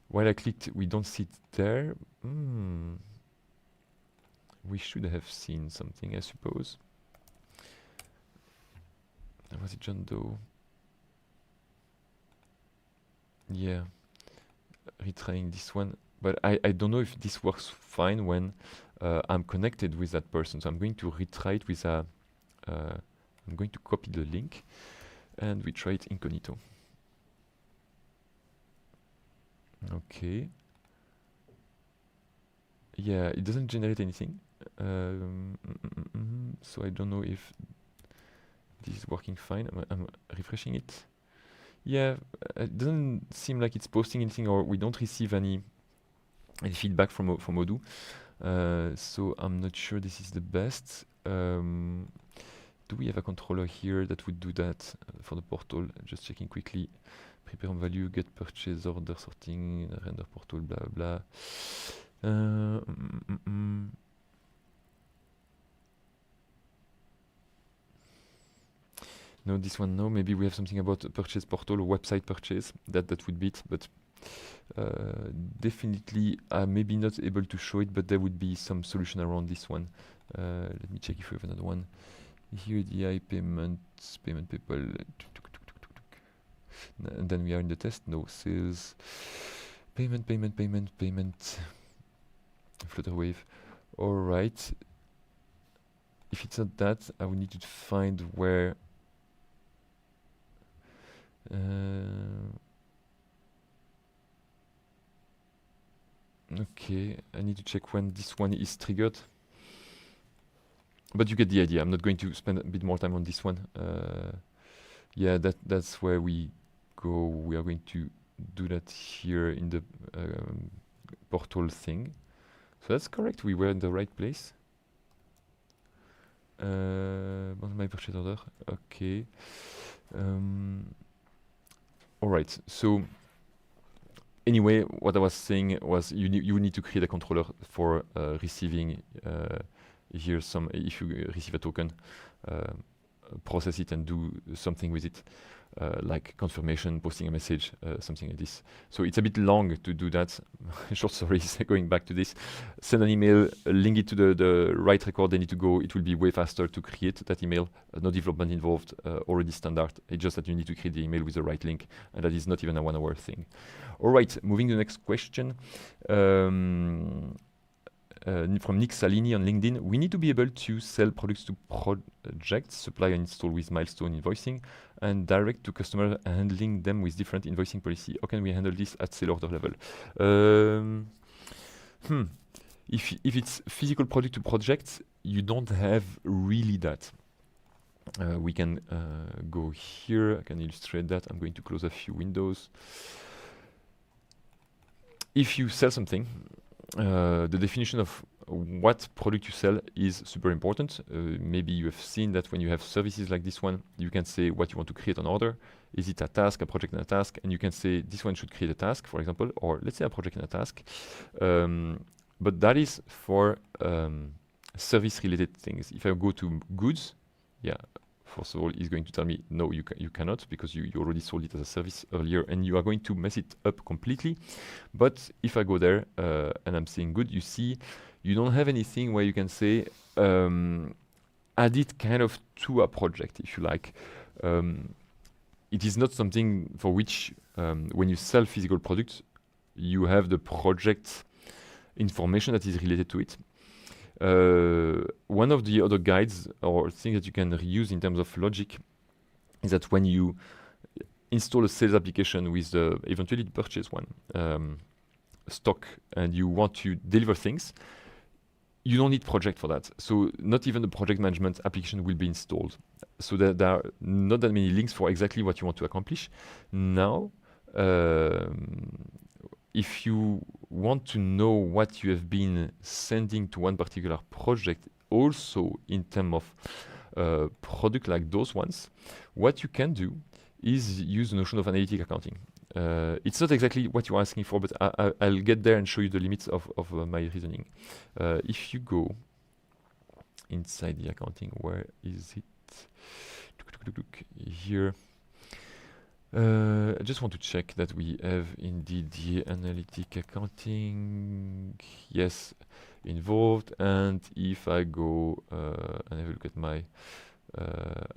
while I clicked, we don't see it there. We should have seen something, I suppose. Was it John Doe? Yeah. Retrying this one. But I don't know if this works fine when I'm connected with that person. So I'm going to retry it with a... I'm going to copy the link and we try it incognito. Okay. Yeah, it doesn't generate anything. So I don't know if this is working fine. I'm refreshing it. Yeah, it doesn't seem like it's posting anything, or we don't receive any feedback from Odoo. So I'm not sure this is the best. Do we have a controller here that would do that for the portal? Just checking quickly. Prepare on value, get purchase order sorting, render portal, blah blah. No, this one no. Maybe we have something about purchase portal or website purchase. That would be it. But definitely, maybe not able to show it, but there would be some solution around this one. Let me check if we have another one. Here, DI payment PayPal. And then we are in the test. No sales. Payment. Flutterwave. All right. If it's not that, I would need to find where. Okay, I need to check when this one is triggered. But you get the idea. I'm not going to spend a bit more time on this one. Yeah, that's where we go. We are going to do that here in the portal thing. So that's correct. We were in the right place. my purchase order. Okay. All right. So anyway, what I was saying was you need to create a controller for receiving here some. If you receive a token, process it and do something with it. Like confirmation, posting a message, something like this. So it's a bit long to do that. Short stories, going back to this. Send an email, link it to the right record they need to go. It will be way faster to create that email. No development involved, already standard. It's just that you need to create the email with the right link, and that is not even a 1 hour thing. All right, moving to the next question. From Nick Salini on LinkedIn, we need to be able to sell products to projects, supply and install with milestone invoicing, and direct to customer handling them with different invoicing policy. How can we handle this at sale order level? If it's physical product to projects, you don't have really that. We can go here. I can illustrate that. I'm going to close a few windows. If you sell something, the definition of what product you sell is super important. Maybe you have seen that when you have services like this one, you can say what you want to create on order. Is it a task, a project, and a task? And you can say this one should create a task, for example, or let's say a project and a task. But that is for service-related things. If I go to goods, yeah, first of all, he's going to tell me, no, you cannot, because you already sold it as a service earlier, and you are going to mess it up completely. But if I go there and I'm saying good, you see, you don't have anything where you can say, add it kind of to a project, if you like. It is not something for which, when you sell physical products, you have the project information that is related to it. One of the other guides or things that you can reuse in terms of logic is that when you install a sales application with eventually the purchase one stock and you want to deliver things, you don't need project for that. So not even the project management application will be installed. So there are not that many links for exactly what you want to accomplish. Now, if you want to know what you have been sending to one particular project, also in terms of product like those ones, what you can do is use the notion of analytic accounting. It's not exactly what you're asking for, but I'll get there and show you the limits of my reasoning. If you go inside the accounting, where is it? Here. I just want to check that we have indeed the analytic accounting, yes, involved. And if I go and have a look at my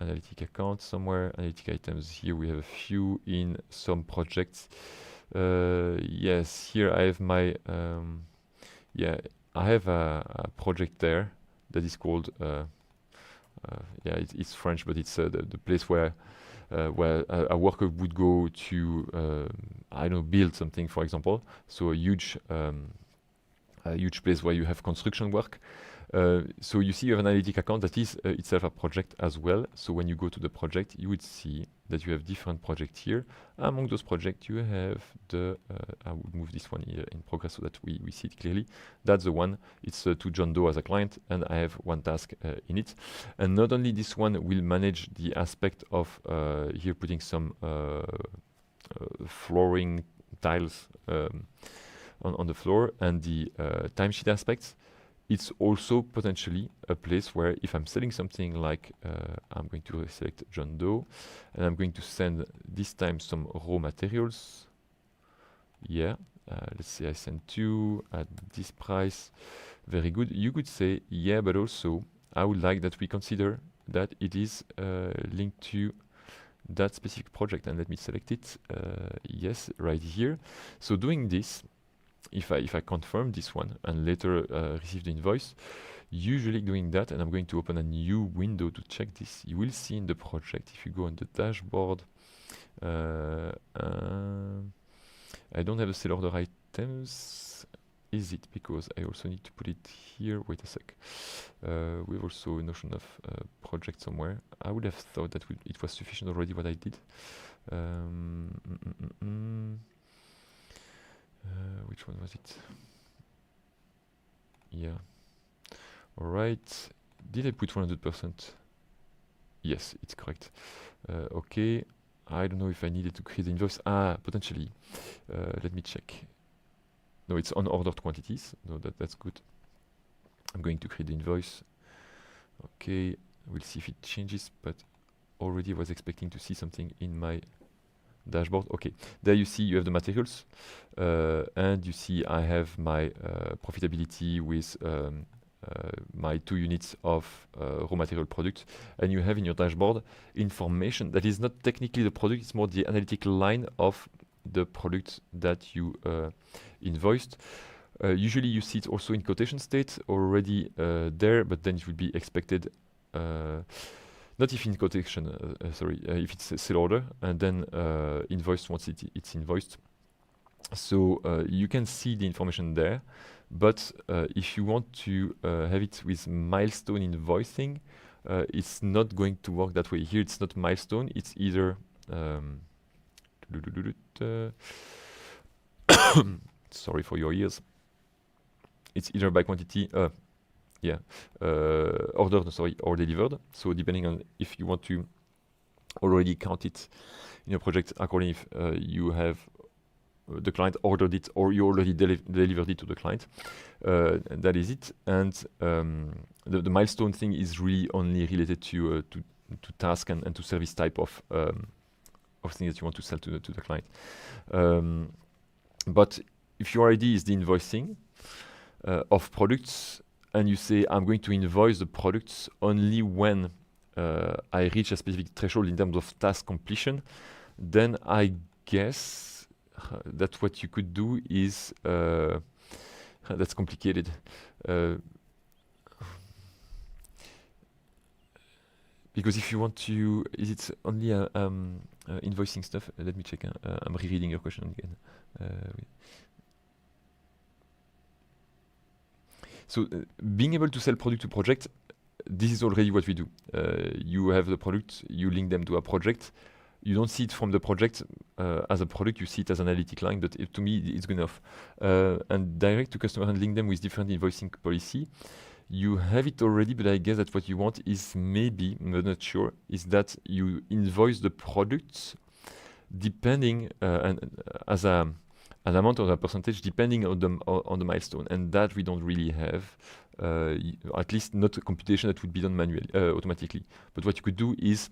analytic account somewhere, analytic items, here we have a few in some projects. Yes, here I have my, I have a project there that is called, it's French, but it's the place where a worker would go to, I don't know, build something, for example. So a huge place where you have construction work. So you see you have an analytic account that is itself a project as well. So when you go to the project, you would see that you have different projects here. Among those projects, you have the, I would move this one here in progress so that we see it clearly. That's the one. It's to John Doe as a client, and I have one task in it. And not only this one will manage the aspect of here putting some flooring tiles on the floor and the timesheet aspects. It's also potentially a place where if I'm selling something like, I'm going to select John Doe, and I'm going to send this time some raw materials. Yeah, let's say I send 2 at this price. Very good. You could say, yeah, but also I would like that we consider that it is linked to that specific project. And let me select it. Yes, right here. So doing this, if I confirm this one and later receive the invoice, usually doing that, and I'm going to open a new window to check this, you will see in the project, if you go on the dashboard, I don't have the sale order items. Is it because I also need to put it here? Wait a sec. We have also a notion of project somewhere. I would have thought that it was sufficient already what I did. Which one was it? Yeah. All right. Did I put 100%? Yes, it's correct. Okay, I don't know if I needed to create the invoice. Potentially. Let me check. No, it's unordered quantities. No, that's good. I'm going to create the invoice. Okay, we'll see if it changes, but already I was expecting to see something in my dashboard. Okay, there you see you have the materials, and you see I have my profitability with my 2 units of raw material product, and you have in your dashboard information that is not technically the product, it's more the analytical line of the product that you invoiced. Usually you see it also in quotation state already there, but then it would be expected, not if in quotation, if it's a sale order, and then invoiced once it's invoiced. So you can see the information there, but if you want to have it with milestone invoicing, it's not going to work that way. Here it's not milestone, it's either sorry for your ears. It's either by quantity, ordered, or delivered. So depending on if you want to already count it in your project according if you have the client ordered it or you already delivered it to the client. That is it. And the milestone thing is really only related to task and to service type of things that you want to sell to the client. But if your idea is the invoicing of products, and you say I'm going to invoice the products only when I reach a specific threshold in terms of task completion, then I guess that what you could do is that's complicated. Because if you want to, is it only invoicing stuff? Let me check. I'm rereading your question again. So being able to sell product to project, this is already what we do. You have the product, you link them to a project. You don't see it from the project as a product, you see it as an analytic line, but to me, it's good enough. And direct to customer and link them with different invoicing policy. You have it already, but I guess that what you want is maybe, I'm not sure, is that you invoice the products depending as an amount or a percentage depending on the milestone, and that we don't really have, at least not a computation that would be done manually, automatically. But what you could do is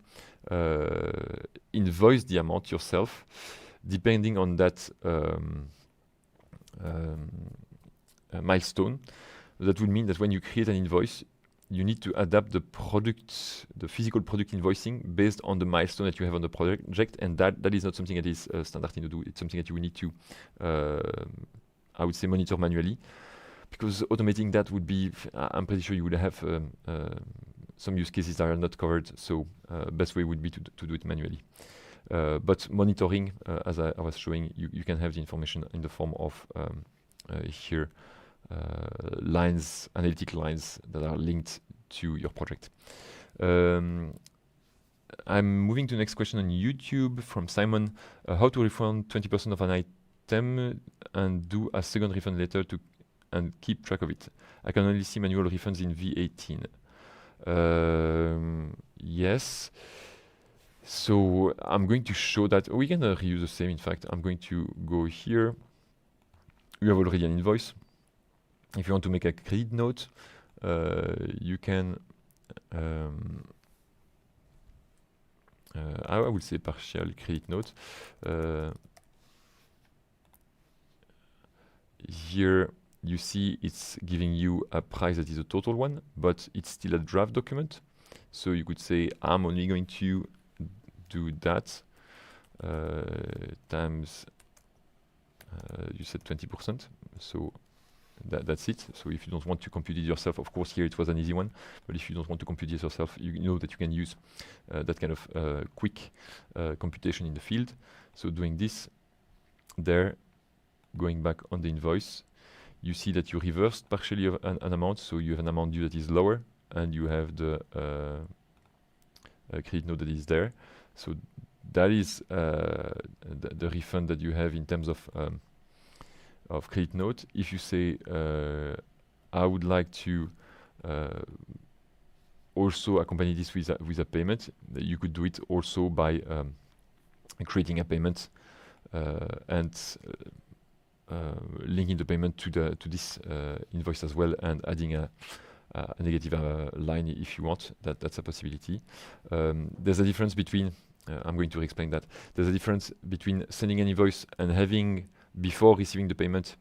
invoice the amount yourself, depending on that milestone. That would mean that when you create an invoice, you need to adapt the product, the physical product invoicing based on the milestone that you have on the project, and that is not something that is standard in Odoo. It's something that you will need to, I would say, monitor manually, because automating that would be, I'm pretty sure you would have some use cases that are not covered, so best way would be to do it manually. But monitoring, as I was showing, you can have the information in the form of here, lines, analytic lines that are linked to your project. I'm moving to the next question on YouTube from Simon. How to refund 20% of an item and do a second refund later and keep track of it? I can only see manual refunds in V18. Yes. So I'm going to show that. We can reuse the same, in fact. I'm going to go here. You have already an invoice. If you want to make a credit note, you can, I would say partial credit note. Here you see it's giving you a price that is a total one, but it's still a draft document. So you could say I'm only going to do that times, you said 20%. So that's it. So if you don't want to compute it yourself, of course here it was an easy one, but if you don't want to compute it yourself, you know that you can use that kind of quick computation in the field. So doing this there, going back on the invoice, you see that you reversed partially an amount, so you have an amount due that is lower, and you have the credit note that is there. So that is the refund that you have in terms of credit note. If you say I would like to also accompany this with a payment. You could do it also by creating a payment and linking the payment to this invoice as well, and adding a negative line if you want. That's a possibility. There's a difference between, I'm going to explain that. There's a difference between sending an invoice and having, before receiving the payment,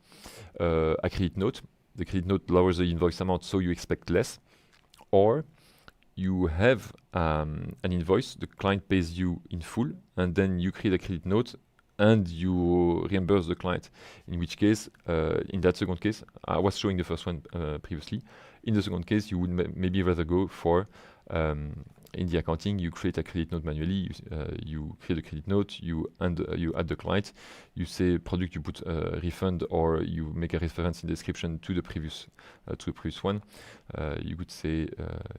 a credit note. The credit note lowers the invoice amount, so you expect less. Or you have an invoice, the client pays you in full, and then you create a credit note and you reimburse the client. In which case, in that second case, I was showing the first one previously. In the second case, you would maybe rather go for, in the accounting, you create a credit note manually. You create a credit note, you add the client, you say product, you put refund, or you make a reference in the description to the previous one. You could say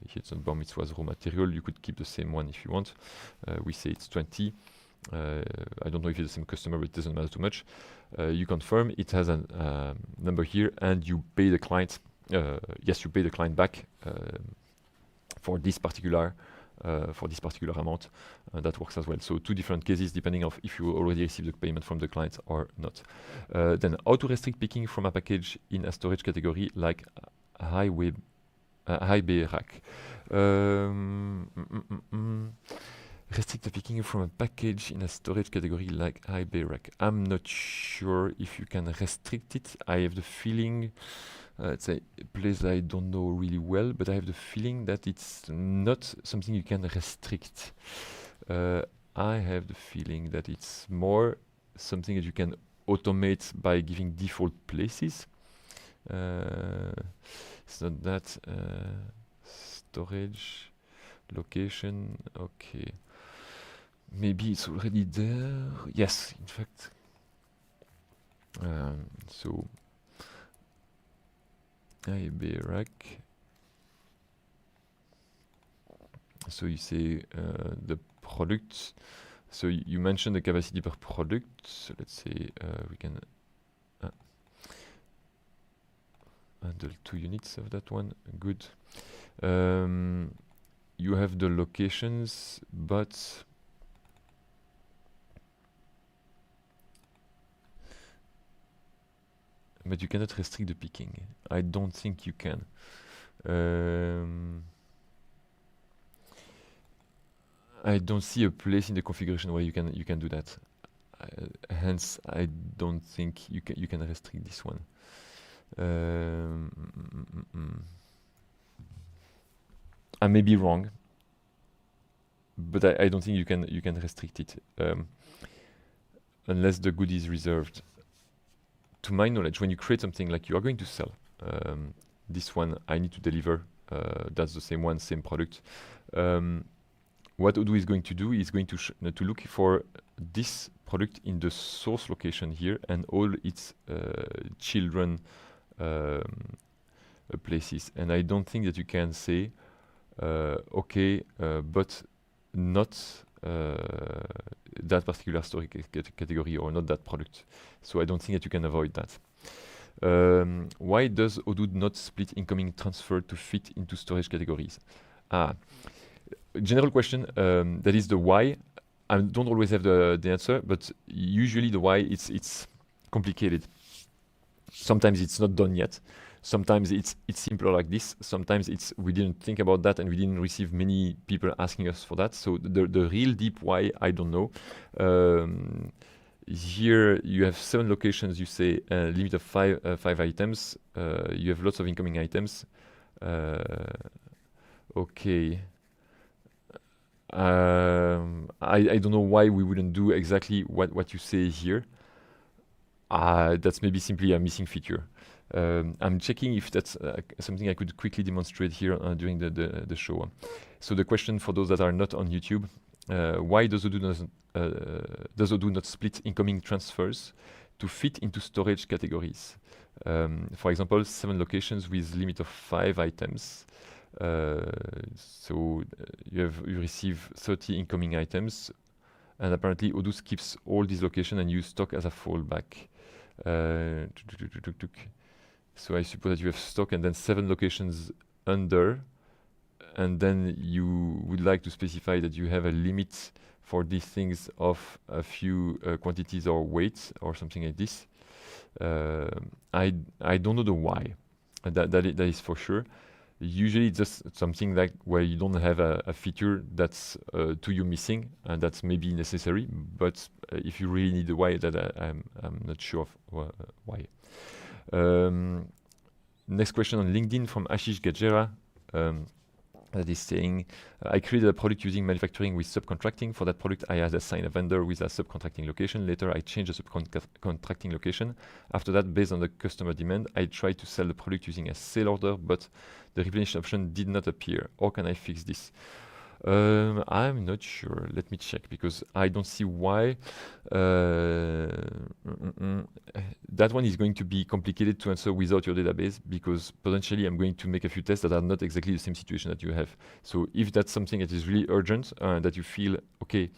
here it's not bomb, it was raw material. You could keep the same one if you want. We say it's 20. I don't know if it's the same customer, but it doesn't matter too much. You confirm, it has a number here, and you pay the client. Yes, you pay the client back for this particular amount. That works as well. So two different cases depending on if you already received the payment from the client or not. Then how to restrict picking from a package in a storage category like high bay rack. Restrict the picking from a package in a storage category like high bay rack. I'm not sure if you can restrict it. I have the feeling, it's a place I don't know really well, but I have the feeling that it's not something you can restrict. I have the feeling that it's more something that you can automate by giving default places. It's not that. Storage, location, okay. Maybe it's already there. Yes, in fact. So, IB rack. So you say the product. So you mentioned the capacity per product. So let's say we can handle 2 units of that one. Good. You have the locations, but you cannot restrict the picking. I don't think you can. I don't see a place in the configuration where you can do that. Hence, I don't think you can restrict this one. I may be wrong, but I don't think you can restrict it unless the good is reserved. To my knowledge, when you create something like you are going to sell, this one I need to deliver. That's the same one, same product. What Odoo is going to do is going to look for this product in the source location here and all its children places. And I don't think that you can say, okay, but not that particular storage category or not that product. So I don't think that you can avoid that. Why does Odoo not split incoming transfer to fit into storage categories? General question, that is the why. I don't always have the answer, but usually the why, it's complicated. Sometimes it's not done yet. Sometimes it's simpler like this. Sometimes it's we didn't think about that and we didn't receive many people asking us for that. So the real deep why, I don't know. Here you have 7 locations. You say limit of 5 items. You have lots of incoming items. Okay. I don't know why we wouldn't do exactly what you say here. That's maybe simply a missing feature. I'm checking if that's something I could quickly demonstrate here during the show. So the question for those that are not on YouTube, why does Odoo not split incoming transfers to fit into storage categories? For example, 7 locations with limit of 5 items. So you receive 30 incoming items, and apparently Odoo skips all these locations and use stock as a fallback. So I suppose that you have stock and then 7 locations under, and then you would like to specify that you have a limit for these things of a few quantities or weights or something like this. I don't know the why. That is for sure. Usually it's just something like where you don't have a feature that's to you missing, and that's maybe necessary. But if you really need the why, that I'm not sure of why. Next question on LinkedIn from Ashish Gajera. That is saying, I created a product using manufacturing with subcontracting. For that product, I had assigned a vendor with a subcontracting location. Later, I changed the subcontracting location. After that, based on the customer demand, I tried to sell the product using a sale order, but the replenish option did not appear. How can I fix this? I'm not sure. Let me check, because I don't see why. That one is going to be complicated to answer without your database, because potentially I'm going to make a few tests that are not exactly the same situation that you have. So if that's something that is really urgent, that you feel, okay,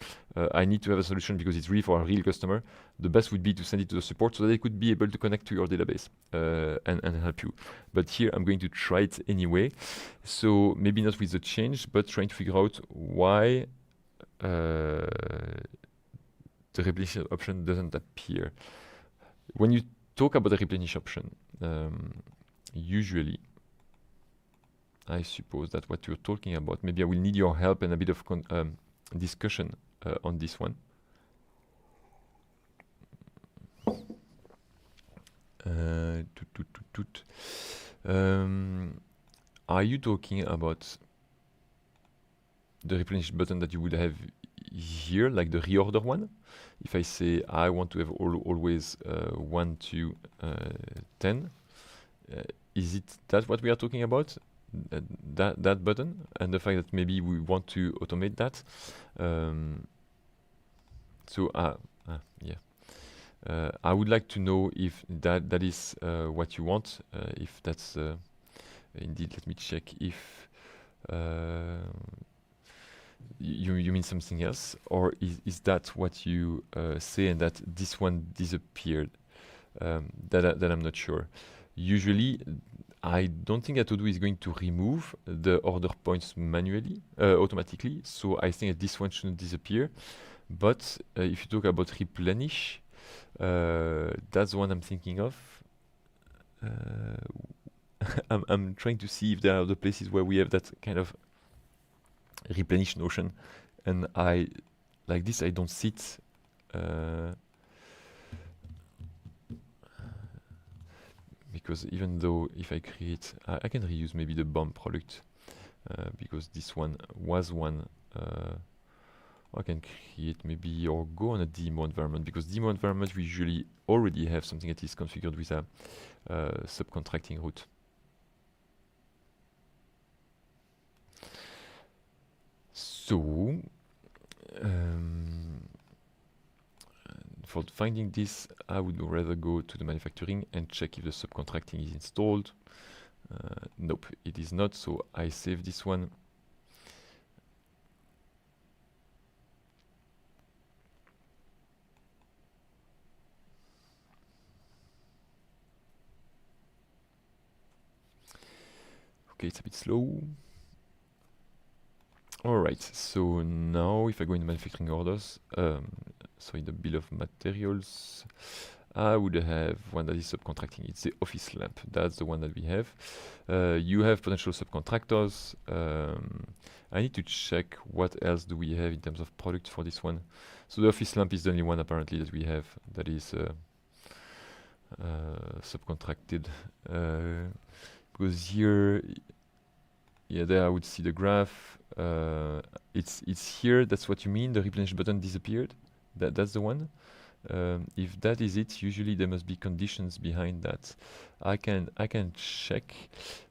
I need to have a solution because it's really for a real customer, the best would be to send it to the support so that they could be able to connect to your database and help you. But here I'm going to try it anyway. So maybe not with the change, but trying to figure out why the replenish option doesn't appear. When you talk about the replenish option, usually, I suppose that what you're talking about, maybe I will need your help and a bit of discussion on this one. Are you talking about the replenish button that you would have here, like the reorder one? If I say I want to have always 1 to 10, is it that what we are talking about? That button, and the fact that maybe we want to automate that. Yeah. I would like to know if that is what you want. If that's indeed, let me check if you mean something else, or is that what you say and that this one disappeared? That I'm not sure. Usually, I don't think that Odoo is going to remove the order points manually, automatically. So I think that this one shouldn't disappear. But if you talk about replenish, that's the one I'm thinking of. I'm trying to see if there are other places where we have that kind of replenish notion, and like this I don't see it. Because even though if I create, I can reuse maybe the bomb product, because this one was one. I can create maybe or go on a demo environment, because demo environment we usually already have something that is configured with a subcontracting route. So for finding this, I would rather go to the manufacturing and check if the subcontracting is installed. Nope, it is not, so I save this one. Okay, it's a bit slow. Alright, so now if I go into manufacturing orders, so in the bill of materials, I would have one that is subcontracting. It's the office lamp. That's the one that we have. You have potential subcontractors. I need to check what else do we have in terms of products for this one. So the office lamp is the only one apparently that we have that is subcontracted. Because here, yeah, there I would see the graph. It's here. That's what you mean. The replenish button disappeared. That's the one. If that is it, usually there must be conditions behind that. I can check,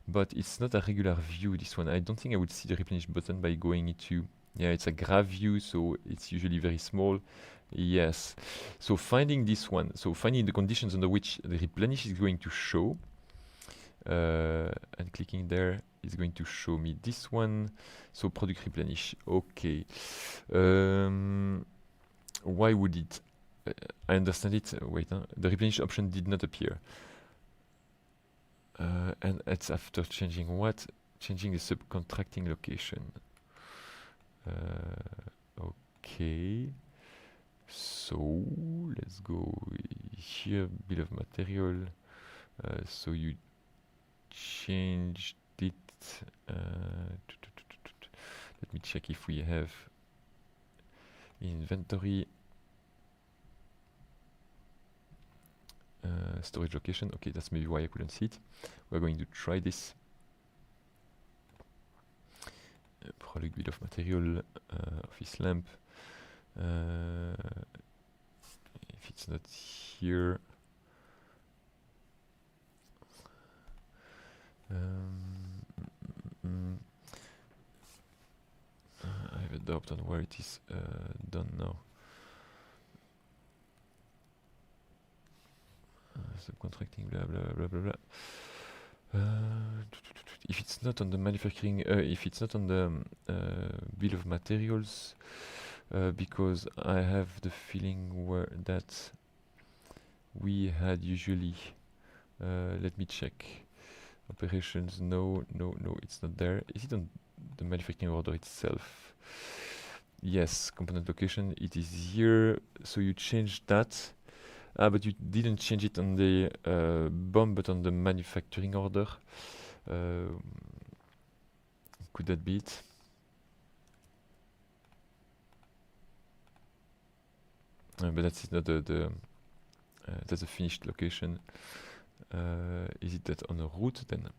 but it's not a regular view. This one, I don't think I would see the replenish button by going into. Yeah, it's a graph view, so it's usually very small. Yes. So finding this one, so finding the conditions under which the replenish is going to show, and clicking there is going to show me this one. So product replenish. Okay. Why would it? I understand it. Wait, the replenish option did not appear. And it's after changing what? changing the subcontracting location. Okay. So let's go here, bill of material. So you changed it. Let me check if we have inventory. Storage location. Okay, that's maybe why I couldn't see it. We're going to try this. Product bill of material, office lamp. If it's not here, I have a doubt on where it is done now. Subcontracting, blah blah blah blah blah. If it's not on the manufacturing, if it's not on the bill of materials, because I have the feeling that we had usually. Let me check. Operations, no, it's not there. Is it on the manufacturing order itself? Yes, component location, it is here. So you changed that. But you didn't change it on the BOM, but on the manufacturing order. Could that be it? But that's not that's a finished location. Is it that on a route then?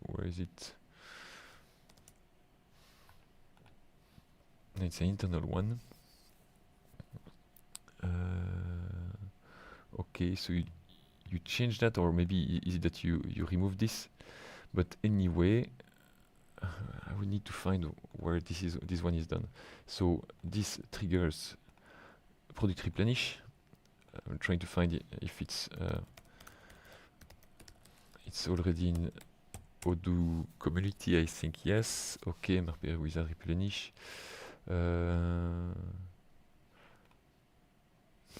Where is it? It's an internal one. Okay, so you change that, or maybe is it that you remove this? But anyway, I will need to find where this one is done. So this triggers product replenish. I'm trying to find if it's already in Odoo community. I think yes. Okay, MRPR wizard replenish.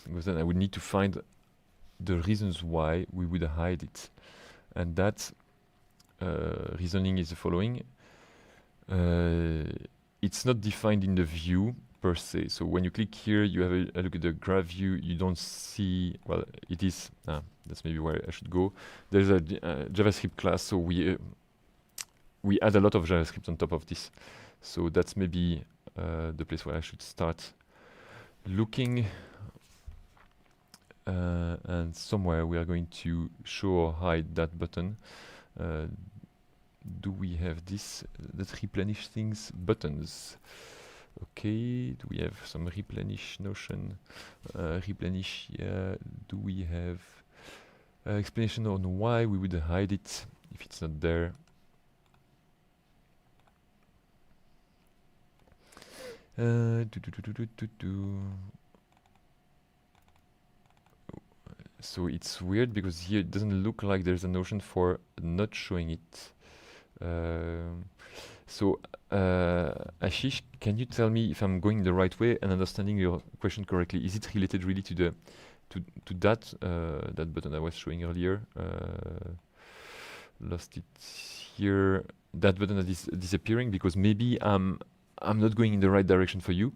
Because then I would need to find the reasons why we would hide it, and that reasoning is the following. It's not defined in the view per se. So when you click here, you have a look at the graph view. You don't see, well, it is, that's maybe where I should go. There's a JavaScript class, so we add a lot of JavaScript on top of this. So that's maybe the place where I should start looking. And somewhere we are going to show or hide that button. Do we have this that replenish things buttons? Okay, do we have some replenish notion? Replenish, yeah. Do we have explanation on why we would hide it if it's not there? So it's weird because here it doesn't look like there's a notion for not showing it. So Ashish, can you tell me if I'm going the right way and understanding your question correctly? Is it related really to the that that button I was showing earlier? Lost it here. That button that is disappearing because maybe I'm not going in the right direction for you.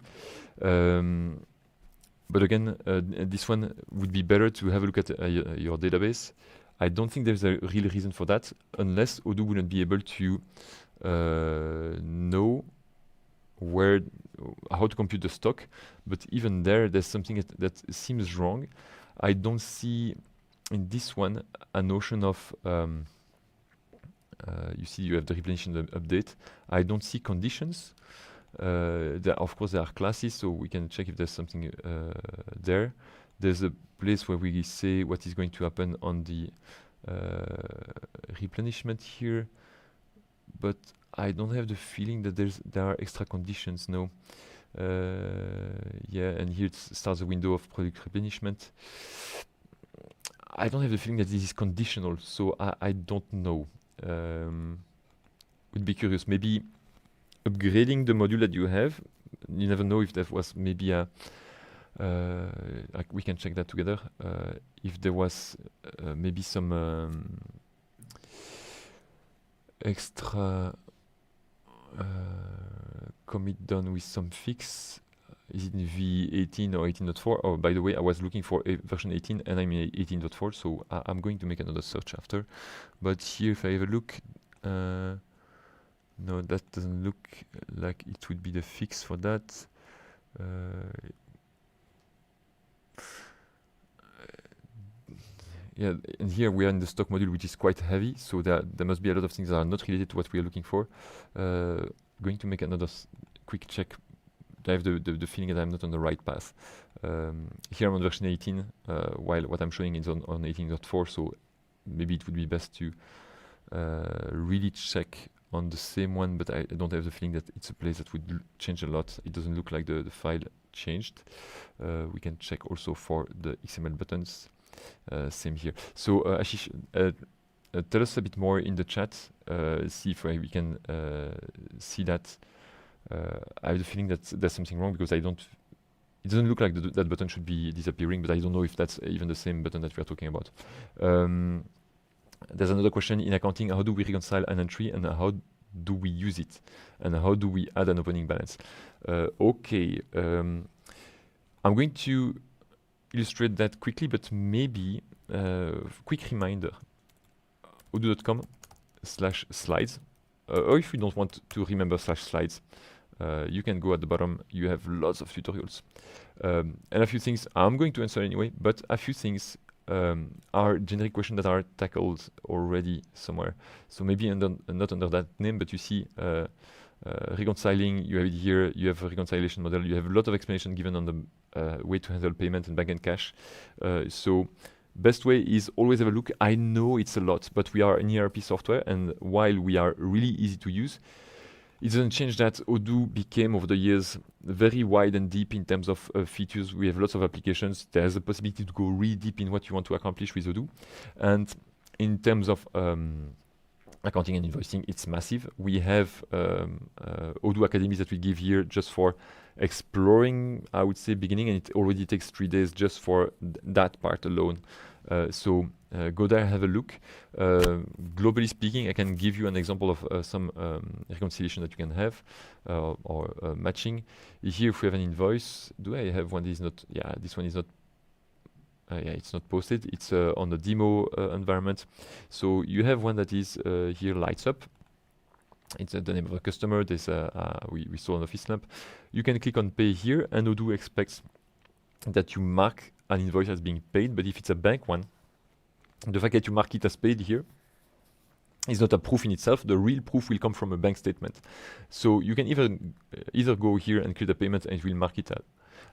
But again, this one would be better to have a look at your database. I don't think there's a real reason for that, unless Odoo wouldn't be able to know how to compute the stock. But even there's something that seems wrong. I don't see in this one a notion of you see you have the replenishment update. I don't see conditions. Of course, there are classes, so we can check if there's something there. There's a place where we say what is going to happen on the replenishment here, but I don't have the feeling that there are extra conditions. No. Yeah, and here it starts a window of product replenishment. I don't have the feeling that this is conditional, so I don't know. Would be curious. Maybe upgrading the module that you have, you never know if that was maybe a like we can check that together. If there was maybe some extra commit done with some fix. Is it in V18 or 18.4? Oh, by the way, I was looking for a version 18 and I'm in 18.4, so I'm going to make another search after. But here, if I have a look, no, that doesn't look like it would be the fix for that. Yeah, and here we are in the stock module, which is quite heavy, so there must be a lot of things that are not related to what we are looking for. Going to make another quick check. I have the feeling that I'm not on the right path. Here I'm on version 18, while what I'm showing is on 18.4, so maybe it would be best to really check on the same one, but I don't have the feeling that it's a place that would change a lot. It doesn't look like the file changed. We can check also for the XML buttons. Same here. So Ashish, tell us a bit more in the chat. See if we can see that. I have the feeling that there's something wrong because it doesn't look like that button should be disappearing, but I don't know if that's even the same button that we are talking about. There's another question in accounting: how do we reconcile an entry and how do we use it, and how do we add an opening balance? Okay, I'm going to illustrate that quickly, but maybe quick reminder: odoo.com/slides. Or if you don't want to remember /slides, you can go at the bottom. You have lots of tutorials. And a few things I'm going to answer anyway, but a few things are generic questions that are tackled already somewhere. So maybe not under that name, but you see reconciling, you have it here, you have a reconciliation model, you have a lot of explanation given on the way to handle payment and backend cash. So best way is always have a look. I know it's a lot, but we are an ERP software, and while we are really easy to use, it doesn't change that Odoo became over the years very wide and deep in terms of features. We have lots of applications. There's a possibility to go really deep in what you want to accomplish with Odoo. And in terms of accounting and invoicing, it's massive. We have Odoo academies that we give here just for exploring, I would say, beginning, and it already takes 3 days just for that part alone. So go there, have a look. Globally speaking, I can give you an example of some reconciliation that you can have or matching. Here, if we have an invoice, do I have one that is not? Yeah, this one is not. Yeah, it's not posted. It's on the demo environment. So you have one that is here, lights up. It's the name of a customer. There's we saw an office lamp. You can click on pay here, and Odoo expects that you mark an invoice as being paid. But if it's a bank one, the fact that you mark it as paid here is not a proof in itself. The real proof will come from a bank statement. So you can either go here and create a payment, and it will mark it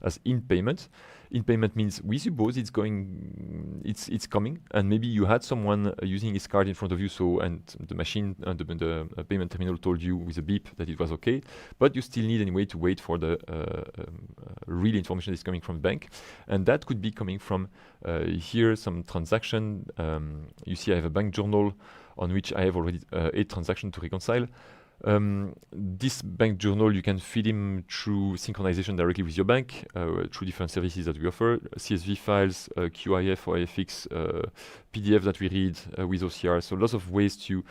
as in payment. In payment means we suppose it's coming, and maybe you had someone using his card in front of you, so and the machine and the payment terminal told you with a beep that it was okay, but you still need anyway to wait for the real information that is coming from the bank, and that could be coming from here some transaction. You see I have a bank journal on which I have already 8 transactions to reconcile. This bank journal, you can feed him through synchronization directly with your bank, through different services that we offer, CSV files, QIF or IFX, PDF that we read with OCR. So lots of ways to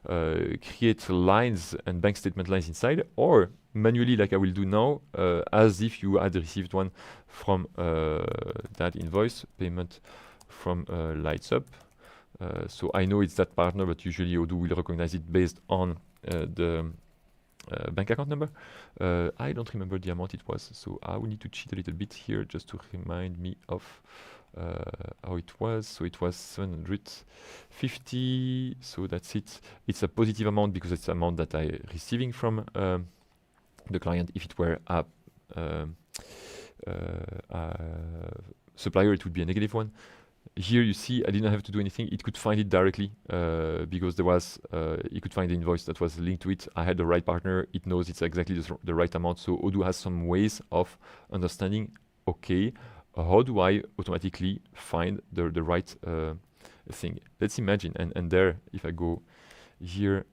create lines and bank statement lines inside, or manually like I will do now, as if you had received one from that invoice, payment from Lights Up. So I know it's that partner, but usually Odoo will recognize it based on the bank account number. I don't remember the amount it was, so I will need to cheat a little bit here just to remind me of how it was. So it was 750, so that's it. It's a positive amount because it's the amount that I'm receiving from the client. If it were a supplier, it would be a negative one. Here you see I didn't have to do anything. It could find it directly because there was it could find the invoice that was linked to it. I had the right partner. It knows it's exactly the right amount. So Odoo has some ways of understanding, okay, how do I automatically find the right thing? Let's imagine, and there, if I go here,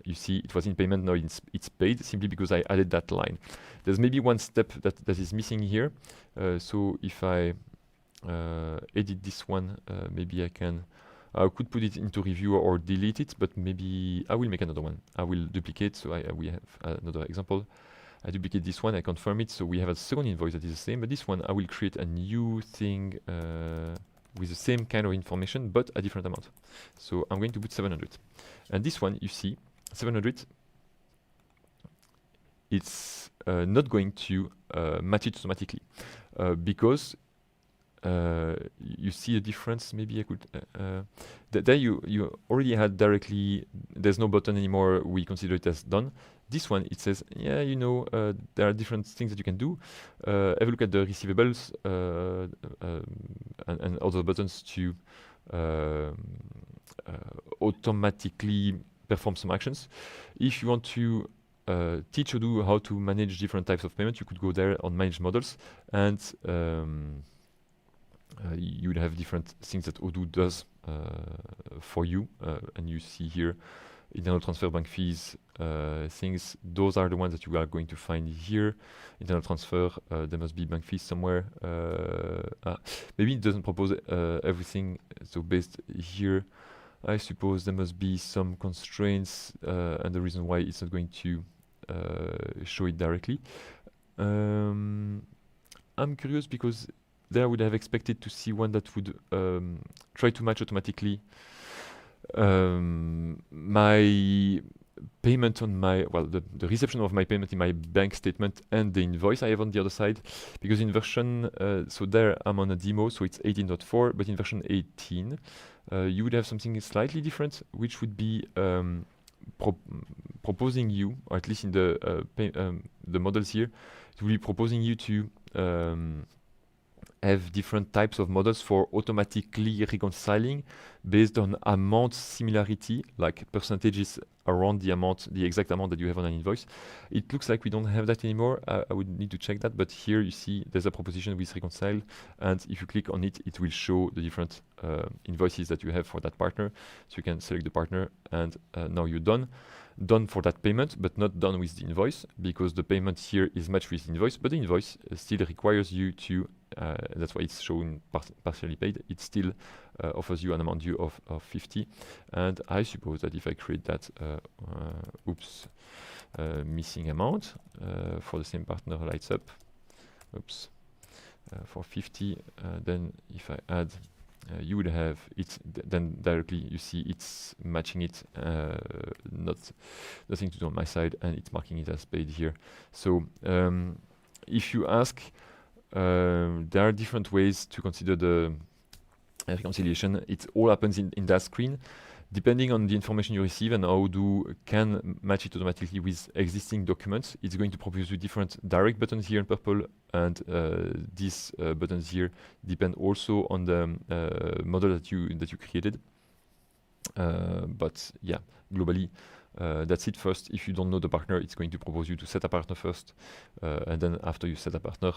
you see it was in payment, now it's paid, simply because I added that line. There's maybe one step that is missing here. So if I edit this one, maybe I could put it into review or delete it, but maybe I will make another one. I will duplicate, so we have another example. I duplicate this one, I confirm it, so we have a second invoice that is the same, but this one I will create a new thing with the same kind of information, but a different amount. So I'm going to put 700. And this one, you see, 700, it's not going to match it automatically, because you see a difference. Maybe I could there you already had directly, there's no button anymore, we consider it as done. This one, it says, yeah, you know, there are different things that you can do. Have a look at the receivables and other buttons to automatically perform some actions. If you want to teach Odoo how to manage different types of payment, you could go there on Manage Models, and you would have different things that Odoo does for you. And you see here, internal transfer, bank fees, things. Those are the ones that you are going to find here. Internal transfer, there must be bank fees somewhere. Maybe it doesn't propose everything, so based here, I suppose there must be some constraints, and the reason why it's not going to show it directly. I'm curious because there I would have expected to see one that would try to match automatically my payment on my, well, the reception of my payment in my bank statement and the invoice I have on the other side. Because in version, so there I'm on a demo, so it's 18.4, but in version 18, you would have something slightly different, which would be proposing you, or at least in the models here, it will be proposing you to have different types of models for automatically reconciling based on amount similarity, like percentages around the amount, the exact amount that you have on an invoice. It looks like we don't have that anymore. I would need to check that, but here you see there's a proposition with reconcile, and if you click on it, it will show the different invoices that you have for that partner. So you can select the partner, and now you're done for that payment, but not done with the invoice, because the payment here is matched with the invoice, but the invoice still requires you to, that's why it's shown partially paid, it still offers you an amount due of 50. And I suppose that if I create that, missing amount for the same partner lights up, for 50, then if I add, you would have it, then directly you see it's matching it, nothing to do on my side, and it's marking it as paid here. So if you ask, there are different ways to consider the reconciliation. It all happens in that screen. Depending on the information you receive and how Odoo can match it automatically with existing documents, it's going to propose you different direct buttons here in purple, and these buttons here depend also on the model that you created. But yeah, globally, that's it. First, if you don't know the partner, it's going to propose you to set a partner first, and then after you set a partner,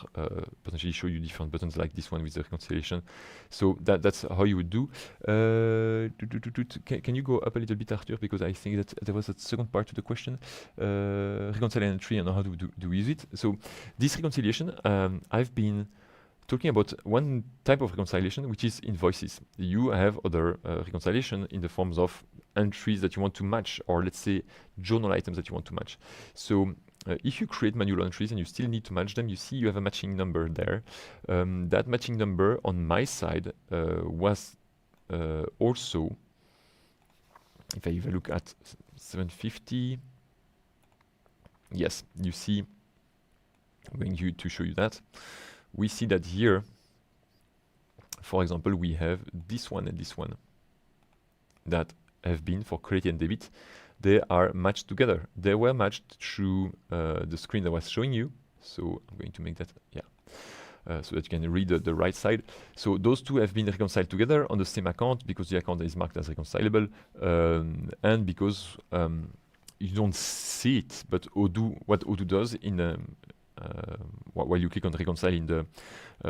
potentially show you different buttons like this one with the reconciliation. So that's how you would do. Can you go up a little bit, Arthur, because I think that there was a second part to the question. Reconcile an entry and how do we use it. So this reconciliation, I've been talking about one type of reconciliation, which is invoices. You have other reconciliation in the forms of entries that you want to match, or let's say journal items that you want to match. So if you create manual entries and you still need to match them, you see you have a matching number there. That matching number on my side was also, if I even look at 750, yes, you see, I'm going to show you that. We see that here, for example, we have this one and this one that have been for credit and debit. They are matched together. They were matched through the screen that I was showing you. So I'm going to make that, so that you can read the right side. So those two have been reconciled together on the same account because the account is marked as reconcilable, and because you don't see it, but Odoo, what Odoo does in while you click on reconcile in the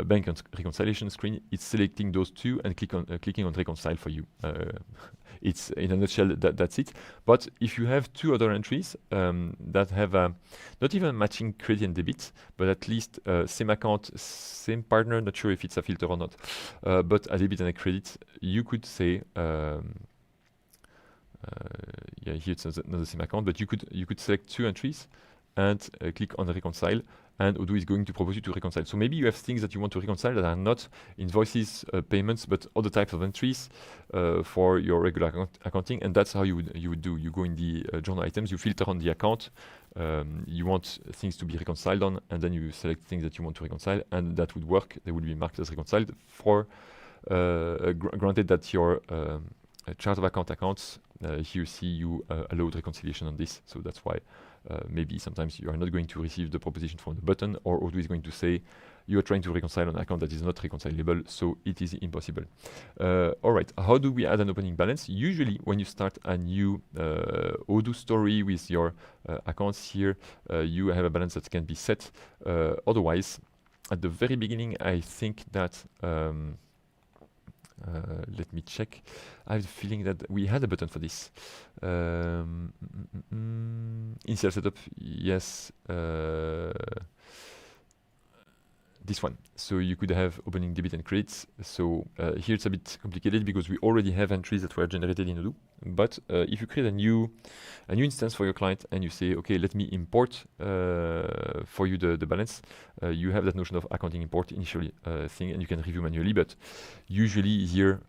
bank reconciliation screen, it's selecting those two and clicking on reconcile for you. It's in a nutshell that's it. But if you have two other entries that have not even matching credit and debit, but at least same account, same partner, not sure if it's a filter or not, but a debit and a credit, you could say, yeah, here it's not the same account, but you could select two entries and click on reconcile, and Odoo is going to propose you to reconcile. So maybe you have things that you want to reconcile that are not invoices, payments, but other types of entries for your regular accounting, and that's how you would do. You go in the journal items, you filter on the account, you want things to be reconciled on, and then you select things that you want to reconcile, and that would work. They will be marked as reconciled for granted that your chart of accounts, here you see you allowed reconciliation on this, so that's why maybe sometimes you are not going to receive the proposition from the button, or Odoo is going to say you are trying to reconcile an account that is not reconcilable, so it is impossible. All right, how do we add an opening balance? Usually when you start a new Odoo story with your accounts here, you have a balance that can be set. Otherwise, at the very beginning, I think that let me check. I have the feeling that we had a button for this. Initial setup, yes. This one. So you could have opening debit and credits. So here it's a bit complicated because we already have entries that were generated in Odoo. But if you create a new instance for your client and you say, okay, let me import for you the balance, you have that notion of accounting import initially thing, and you can review manually. But usually here,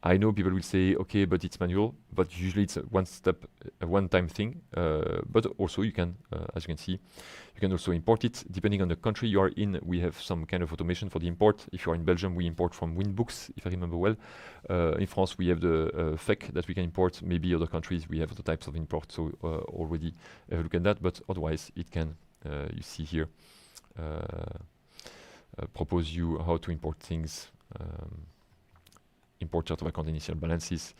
I know people will say, okay, but it's manual, but usually it's a one-time thing. But also you can, as you can see, you can also import it. Depending on the country you are in, we have some kind of automation for the import. If you are in Belgium, we import from Winbooks, if I remember well. In France, we have the FEC that we can import. Maybe other countries, we have other types of import, so already have a look at that. But otherwise, it can, you see here, propose you how to import things. Import chart of account initial balances.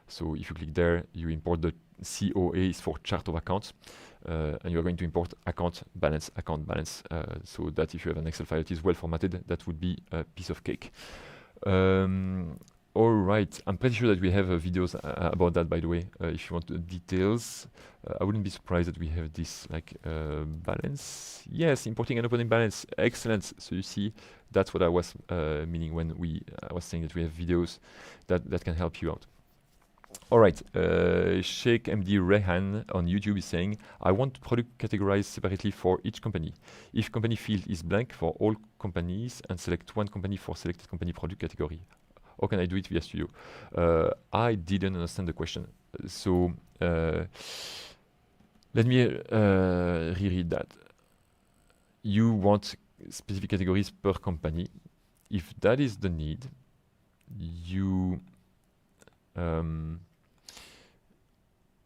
So if you click there, you import the COA is for chart of accounts, and you are going to import account balance, so that if you have an Excel file that is well formatted, that would be a piece of cake. All right, I'm pretty sure that we have videos about that, by the way. If you want the details, I wouldn't be surprised that we have this like balance. Yes, importing and opening balance, excellent. So you see, that's what I was meaning when I was saying that we have videos that can help you out. All right, Sheikh MD Rehan on YouTube is saying, I want product categorized separately for each company. If company field is blank for all companies and select one company for selected company product category. How can I do it via Studio? I didn't understand the question. So let me reread that. You want specific categories per company. If that is the need, you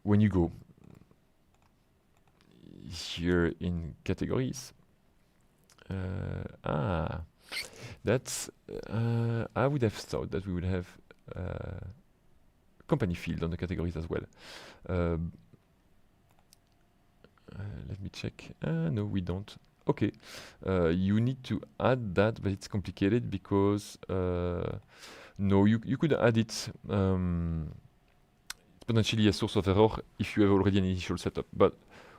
when you go here in categories, that's I would have thought that we would have company field on the categories as well. Let me check. No, we don't. Okay, you need to add that, but it's complicated because no, you could add it. It's potentially a source of error if you have already an initial setup. But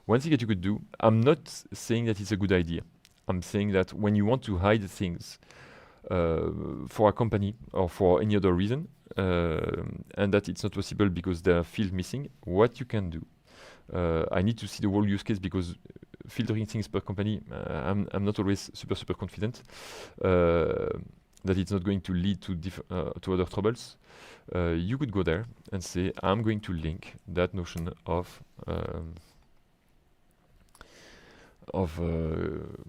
one thing that you could do, I'm not saying that it's a good idea. I'm saying that when you want to hide things for a company or for any other reason, and that it's not possible because there are fields missing, what you can do. I need to see the whole use case because filtering things per company, I'm not always super confident that it's not going to lead to other troubles. You could go there and say, I'm going to link that notion of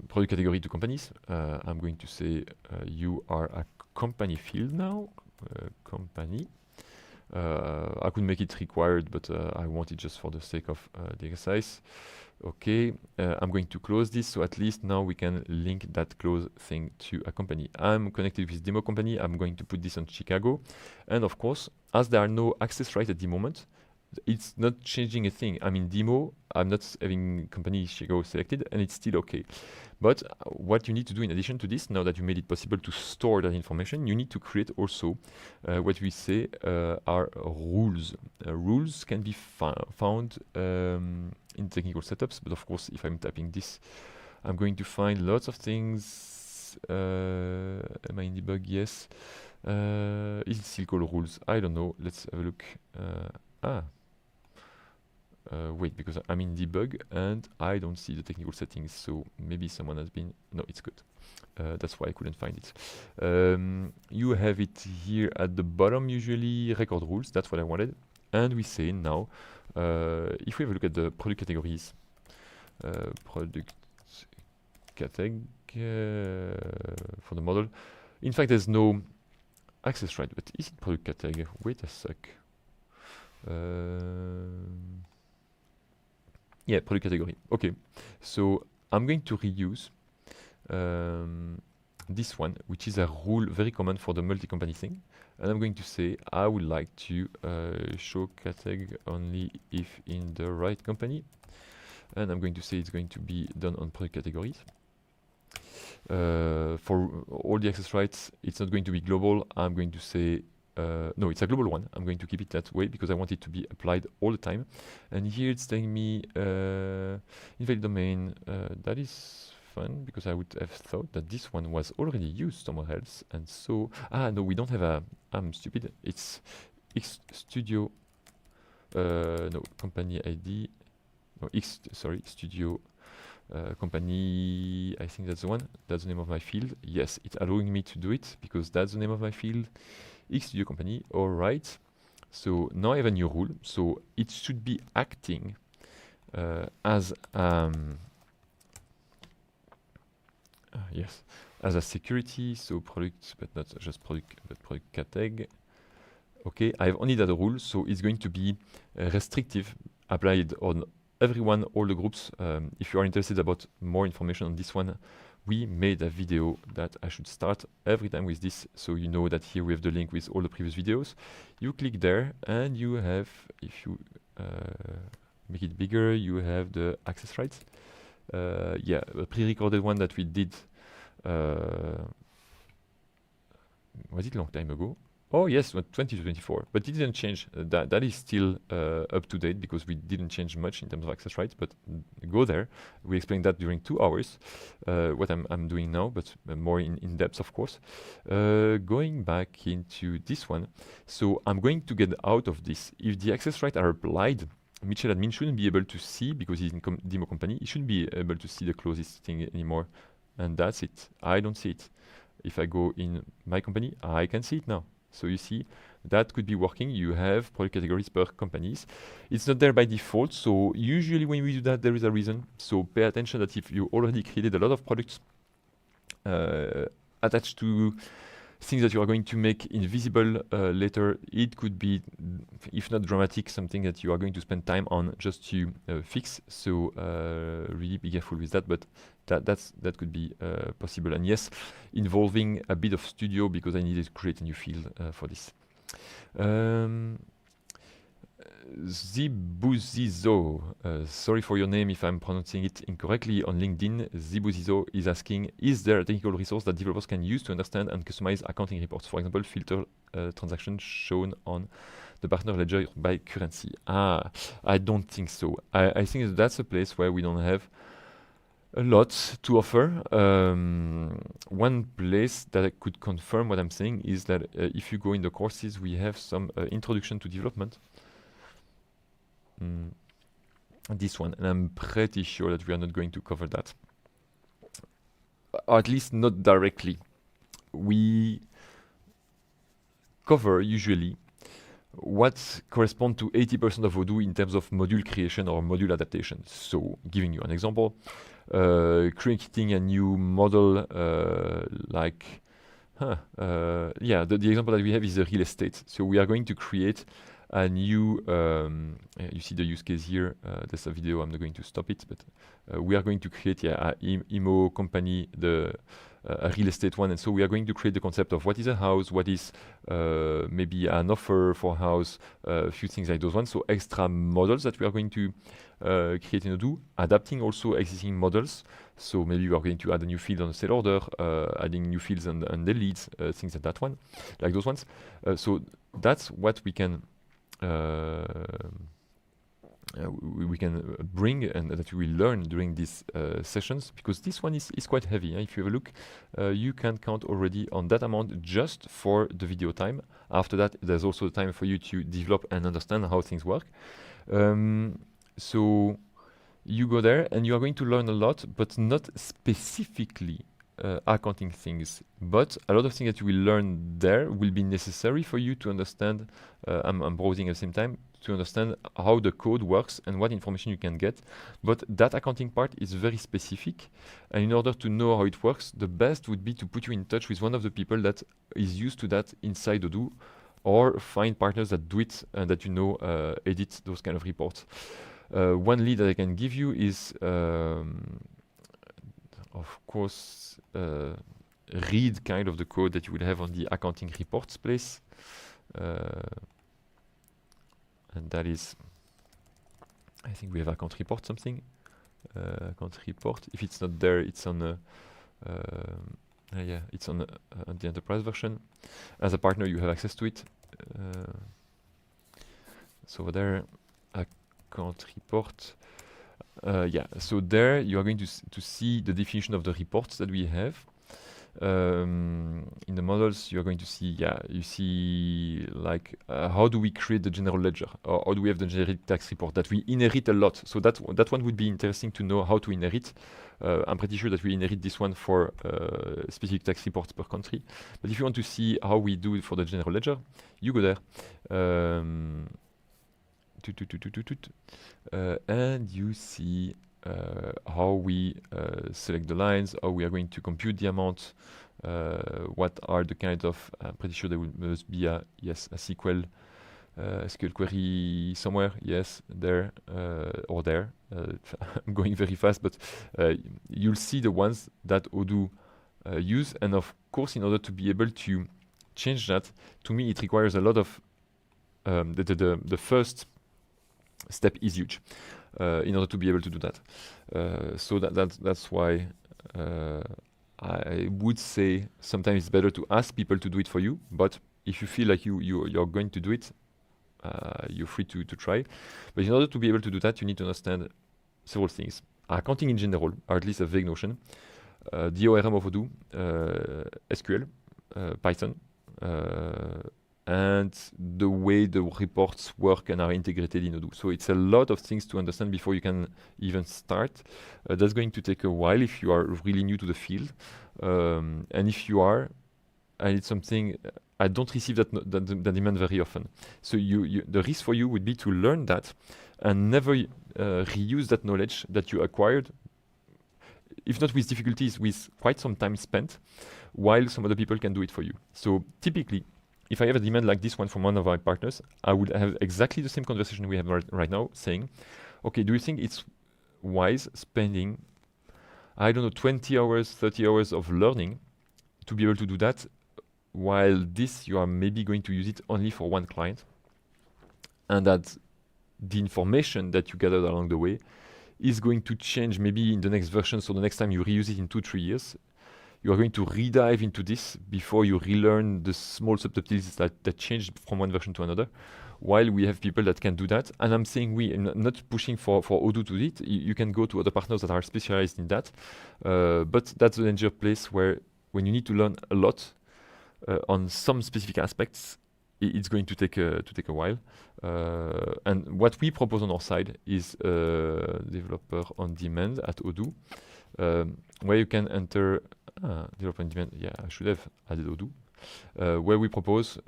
product category to companies. I'm going to say you are a company field now, company. I could make it required, but I want it just for the sake of the exercise. Okay, I'm going to close this, so at least now we can link that close thing to a company. I'm connected with demo company. I'm going to put this on Chicago, and of course, as there are no access rights at the moment, it's not changing a thing. I'm in demo, I'm not having company Chicago selected, and it's still okay. But what you need to do in addition to this, now that you made it possible to store that information, you need to create also what we say are rules. Rules can be found in technical setups, but of course, if I'm typing this, I'm going to find lots of things. Am I in debug? Yes. Is it still called rules? I don't know. Let's have a look. Wait, because I'm in debug and I don't see the technical settings, so maybe someone has been... No, it's good. That's why I couldn't find it. You have it here at the bottom, usually, record rules. That's what I wanted. And we say now, if we have a look at the product categories, product categ for the model. In fact, there's no access right, but is it product categ? Wait a sec. Yeah, product category. Okay, so I'm going to reuse this one, which is a rule very common for the multi-company thing. And I'm going to say I would like to show categ only if in the right company. And I'm going to say it's going to be done on product categories. For all the access rights, it's not going to be global. I'm going to say no, it's a global one. I'm going to keep it that way because I want it to be applied all the time. And here it's telling me invalid domain. That is fun because I would have thought that this one was already used somewhere else. And so, no, we don't have a, I'm stupid. It's X Studio, no, company ID, no, sorry, Studio company, I think that's the one. That's the name of my field. Yes, it's allowing me to do it because that's the name of my field. X Studio company. All right. So now I have a new rule. So it should be acting as yes, as a security. So product, but not just product, but product categ. Okay, I have only that rule. So it's going to be restrictive, applied on everyone, all the groups. If you are interested about more information on this one, we made a video that I should start every time with this, so you know that here we have the link with all the previous videos. You click there and you have, if you make it bigger, you have the access rights. Yeah, a pre-recorded one that we did, was it a long time ago? Oh yes, 2024, but it didn't change. That is still up to date because we didn't change much in terms of access rights. But go there. We explained that during 2 hours. What I'm doing now, but more in depth, of course. Going back into this one, so I'm going to get out of this. If the access rights are applied, Mitchell admin shouldn't be able to see because he's in demo company. He shouldn't be able to see the closest thing anymore, and that's it. I don't see it. If I go in my company, I can see it now. So you see, that could be working. You have product categories per companies. It's not there by default, so usually when we do that, there is a reason. So pay attention that if you already created a lot of products attached to things that you are going to make invisible later, it could be, if not dramatic, something that you are going to spend time on just to fix. So really be careful with that, but that could be possible. And yes, involving a bit of studio because I needed to create a new field for this. Zibuzizo, sorry for your name if I'm pronouncing it incorrectly on LinkedIn. Zibuzizo is asking, is there a technical resource that developers can use to understand and customize accounting reports? For example, filter transactions shown on the partner ledger by currency. I don't think so. I think that's a place where we don't have a lot to offer. One place that I could confirm what I'm saying is that if you go in the courses, we have some introduction to development. This one, and I'm pretty sure that we are not going to cover that, or at least not directly. We cover usually what corresponds to 80% of Odoo in terms of module creation or module adaptation. So, giving you an example, creating a new model like, yeah, the example that we have is the real estate. So we are going to create a new, you see the use case here, there's a video, I'm not going to stop it, but we are going to create a IMO company, the a real estate one. And so we are going to create the concept of what is a house, what is maybe an offer for a house, a few things like those ones. So extra models that we are going to create in Odoo, adapting also existing models. So maybe we are going to add a new field on a sale order, adding new fields and the leads, things like that one, like those ones. So that's what we can bring and that we will learn during these sessions, because this one is quite heavy. If you have a look, you can count already on that amount just for the video time. After that, there's also time for you to develop and understand how things work. So you go there and you are going to learn a lot, but not specifically accounting things. But a lot of things that you will learn there will be necessary for you to understand. I'm browsing at the same time to understand how the code works and what information you can get. But that accounting part is very specific. And in order to know how it works, the best would be to put you in touch with one of the people that is used to that inside Odoo, or find partners that do it and that edit those kind of reports. One lead that I can give you is, of course, read kind of the code that you will have on the accounting reports place. And that is, I think we have account report something. Account report. If it's not there, it's on it's on the enterprise version. As a partner, you have access to it. So over there, account report. So there you are going to see the definition of the reports that we have. In the models, you are going to see, you see like how do we create the general ledger, or how do we have the generic tax report that we inherit a lot. So that one would be interesting to know how to inherit. I'm pretty sure that we inherit this one for specific tax reports per country. But if you want to see how we do it for the general ledger, you go there. And you see how we select the lines, how we are going to compute the amount, what are the kind of, I'm pretty sure there must be a SQL query somewhere, yes, there, or there. I'm going very fast, but you'll see the ones that Odoo use, and of course, in order to be able to change that, to me, it requires a lot of, the first step is huge. In order to be able to do that. So that's why I would say sometimes it's better to ask people to do it for you, but if you feel like you're going to do it, you're free to try. But in order to be able to do that, you need to understand several things. Accounting in general, or at least a vague notion, the ORM of Odoo, SQL, Python, and the way the reports work and are integrated in Odoo. So it's a lot of things to understand before you can even start. That's going to take a while if you are really new to the field. And if you are, and it's something, I don't receive that demand very often. So the risk for you would be to learn that and never reuse that knowledge that you acquired, if not with difficulties, with quite some time spent, while some other people can do it for you. So typically, if I have a demand like this one from one of our partners, I would have exactly the same conversation we have right now, saying, okay, do you think it's wise spending, 20 hours, 30 hours of learning to be able to do that, while this, you are maybe going to use it only for one client, and that the information that you gathered along the way is going to change maybe in the next version, so the next time you reuse it in 2-3 years, you are going to redive into this before you relearn the small subtleties that change from one version to another, while we have people that can do that. And I'm saying I'm not pushing for Odoo to do it. You can go to other partners that are specialized in that. But that's the danger place where when you need to learn a lot on some specific aspects, it's going to take a while. And what we propose on our side is developer on demand at Odoo, where you can enter developer on demand. Yeah, I should have added Odoo. Where we propose,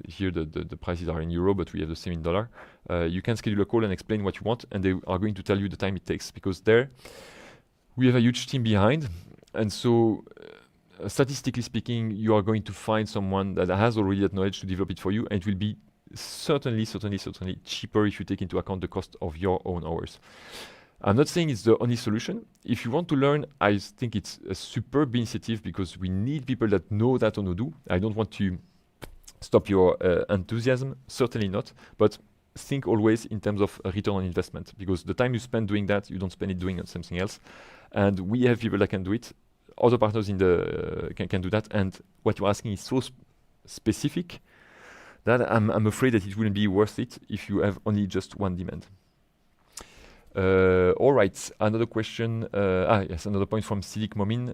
here the prices are in euro, but we have the same in dollar. You can schedule a call and explain what you want, and they are going to tell you the time it takes, because there we have a huge team behind. And so statistically speaking, you are going to find someone that has already that knowledge to develop it for you, and it will be certainly cheaper if you take into account the cost of your own hours. I'm not saying it's the only solution. If you want to learn, I think it's a superb initiative because we need people that know that on Odoo. I don't want to stop your enthusiasm, certainly not, but think always in terms of return on investment, because the time you spend doing that, you don't spend it doing something else. And we have people that can do it. Other partners in the can do that. And what you're asking is so specific that I'm afraid that it wouldn't be worth it if you have only just one demand. All right, another question. Yes, another point from Silik Momin.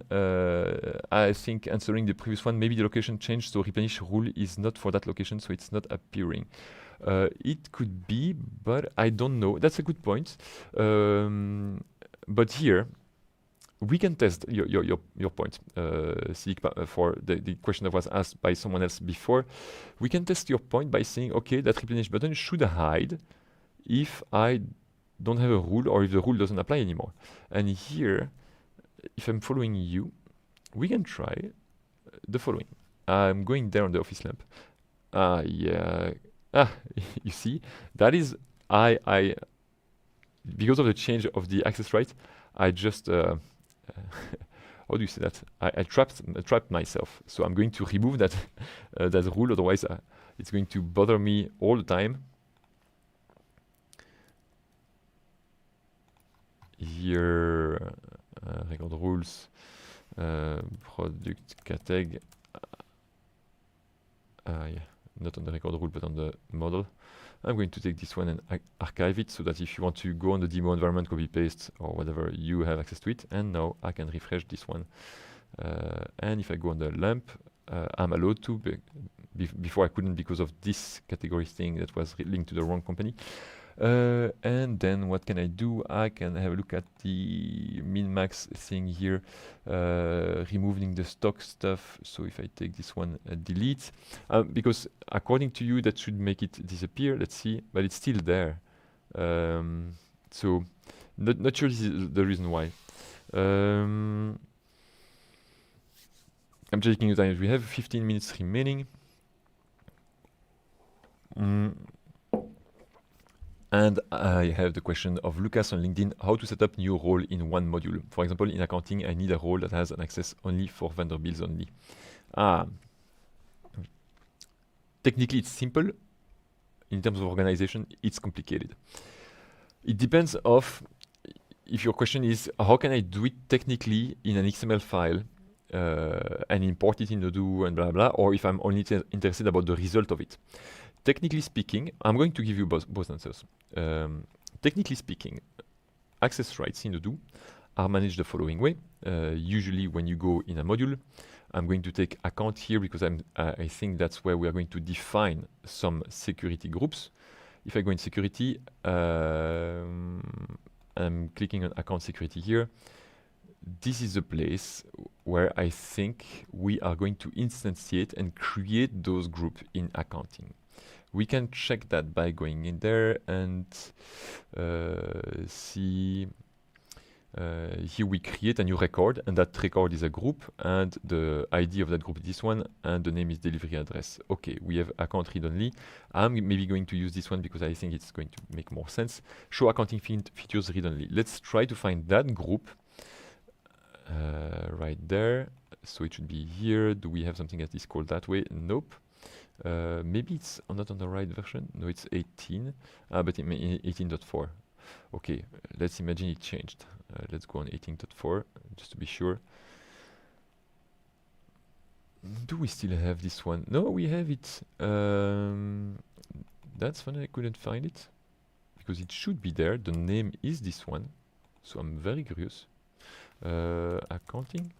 I think answering the previous one, maybe the location changed, so replenish rule is not for that location, so it's not appearing. It could be, but I don't know. That's a good point. But here, we can test your point, Silik, for the question that was asked by someone else before. We can test your point by saying, okay, that replenish button should hide if I don't have a rule or if the rule doesn't apply anymore. And here, if I'm following you, we can try the following. I'm going there on the office lamp. Yeah. You see, that is because of the change of the access right, I just how do you say that? I trapped myself. So I'm going to remove that that rule. Otherwise, it's going to bother me all the time. Here, record rules, product categ. Yeah, not on the record rule, but on the model. I'm going to take this one and archive it so that if you want to go on the demo environment, copy paste or whatever, you have access to it. And now I can refresh this one. And if I go on the lamp, I'm allowed to. Before I couldn't because of this category thing that was linked to the wrong company. And then what can I do? I can have a look at the min-max thing here, removing the stock stuff. So if I take this one, delete, because according to you, that should make it disappear. Let's see, but it's still there. So not sure this is the reason why. I'm checking the time. We have 15 minutes remaining. And I have the question of Lucas on LinkedIn, how to set up new role in one module. For example, in accounting, I need a role that has an access only for vendor bills only. Technically, it's simple. In terms of organization, it's complicated. It depends of if your question is, how can I do it technically in an XML file and import it in Odoo and blah, blah, or if I'm only interested about the result of it. Technically speaking, I'm going to give you both answers. Technically speaking, access rights in Odoo are managed the following way. Usually when you go in a module, I'm going to take account here because I think that's where we are going to define some security groups. If I go in security, I'm clicking on account security here. This is the place where I think we are going to instantiate and create those groups in accounting. We can check that by going in there and see. Here we create a new record, and that record is a group, and the ID of that group is this one, and the name is delivery address. Okay, we have account read only. I'm maybe going to use this one because I think it's going to make more sense. Show accounting features read only. Let's try to find that group right there. So it should be here. Do we have something that is called that way? Nope. Maybe it's not on the right version. No, it's 18, but in 18.4. Okay, let's imagine it changed. Let's go on 18.4 just to be sure. Do we still have this one? No, we have it. That's funny, I couldn't find it because it should be there. The name is this one, so I'm very curious. Accounting.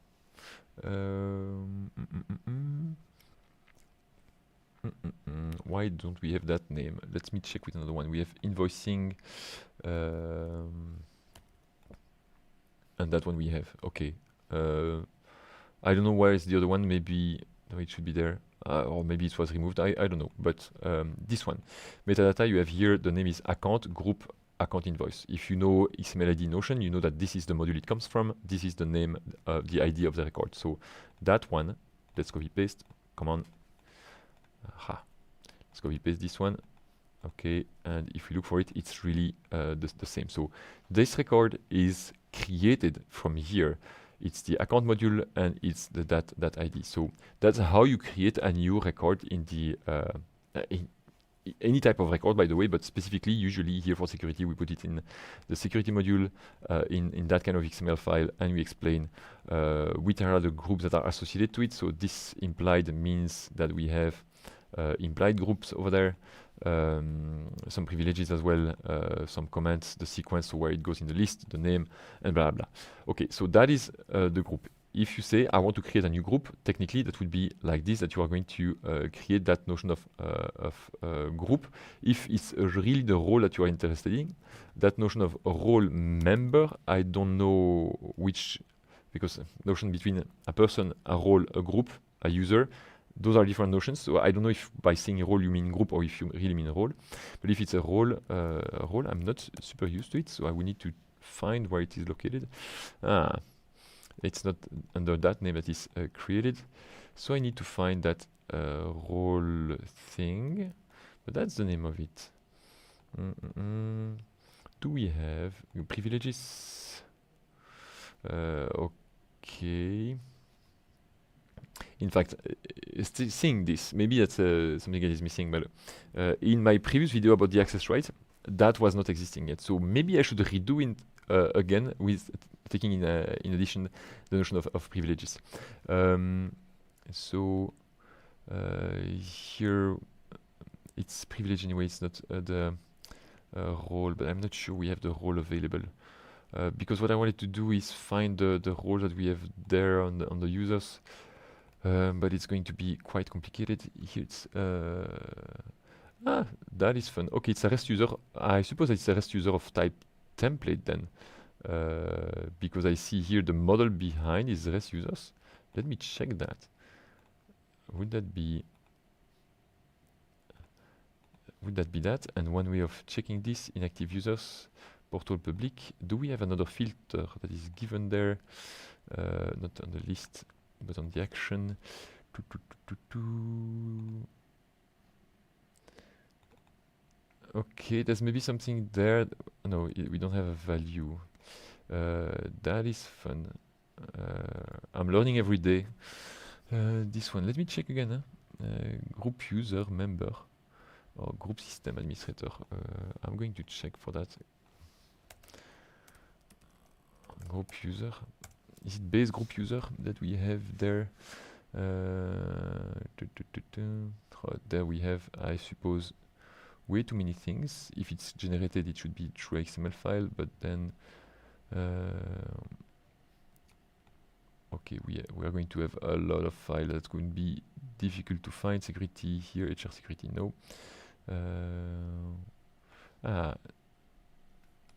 Why don't we have that name? Let me check with another one. We have invoicing, and that one we have. Okay. I don't know where is the other one. Maybe no, it should be there, or maybe it was removed. I don't know. But this one, metadata, you have here. The name is account group account invoice. If you know XML ID Notion, you know that this is the module it comes from. This is the name, the ID of the record. So that one, let's copy paste. Come on. Let's copy paste this one. Okay, and if we look for it, it's really the same. So this record is created from here. It's the account module and it's the that ID. So that's how you create a new record in the in any type of record, by the way, but specifically, usually here for security, we put it in the security module in that kind of XML file, and we explain which are the groups that are associated to it. So this implied means that we have implied groups over there, some privileges as well, some comments, the sequence, so where it goes in the list, the name, and blah, blah. Okay, so that is the group. If you say, I want to create a new group, technically that would be like this, that you are going to create that notion of group. If it's really the role that you are interested in, that notion of role member, I don't know which, because notion between a person, a role, a group, a user, those are different notions. So I don't know if by saying role you mean group or if you really mean role. But if it's a role, I'm not super used to it, so I will need to find where it is located. It's not under that name that is created. So I need to find that role thing, but that's the name of it. Do we have privileges? Okay. In fact, seeing this, maybe that's something that is missing, but in my previous video about the access right, that was not existing yet. So maybe I should redo it again with taking in addition the notion of privileges. So here it's privilege anyway, it's not the role, but I'm not sure we have the role available. Because what I wanted to do is find the role that we have there on the users. But it's going to be quite complicated. Here it's that is fun. Okay, it's a REST user. I suppose it's a REST user of type template then, because I see here the model behind is REST users. Let me check that. Would that be that? And one way of checking this, inactive users, portal public. Do we have another filter that is given there? Not on the list, but on the action. Okay, there's maybe something there. No, we don't have a value. That is fun. I'm learning every day. This one, let me check again. Group user member or group system administrator. I'm going to check for that. Group user. Is it base group user that we have there? There we have, I suppose, way too many things. If it's generated, it should be through XML file, but then okay, we are going to have a lot of files that's going to be difficult to find. Security here, HR security, no.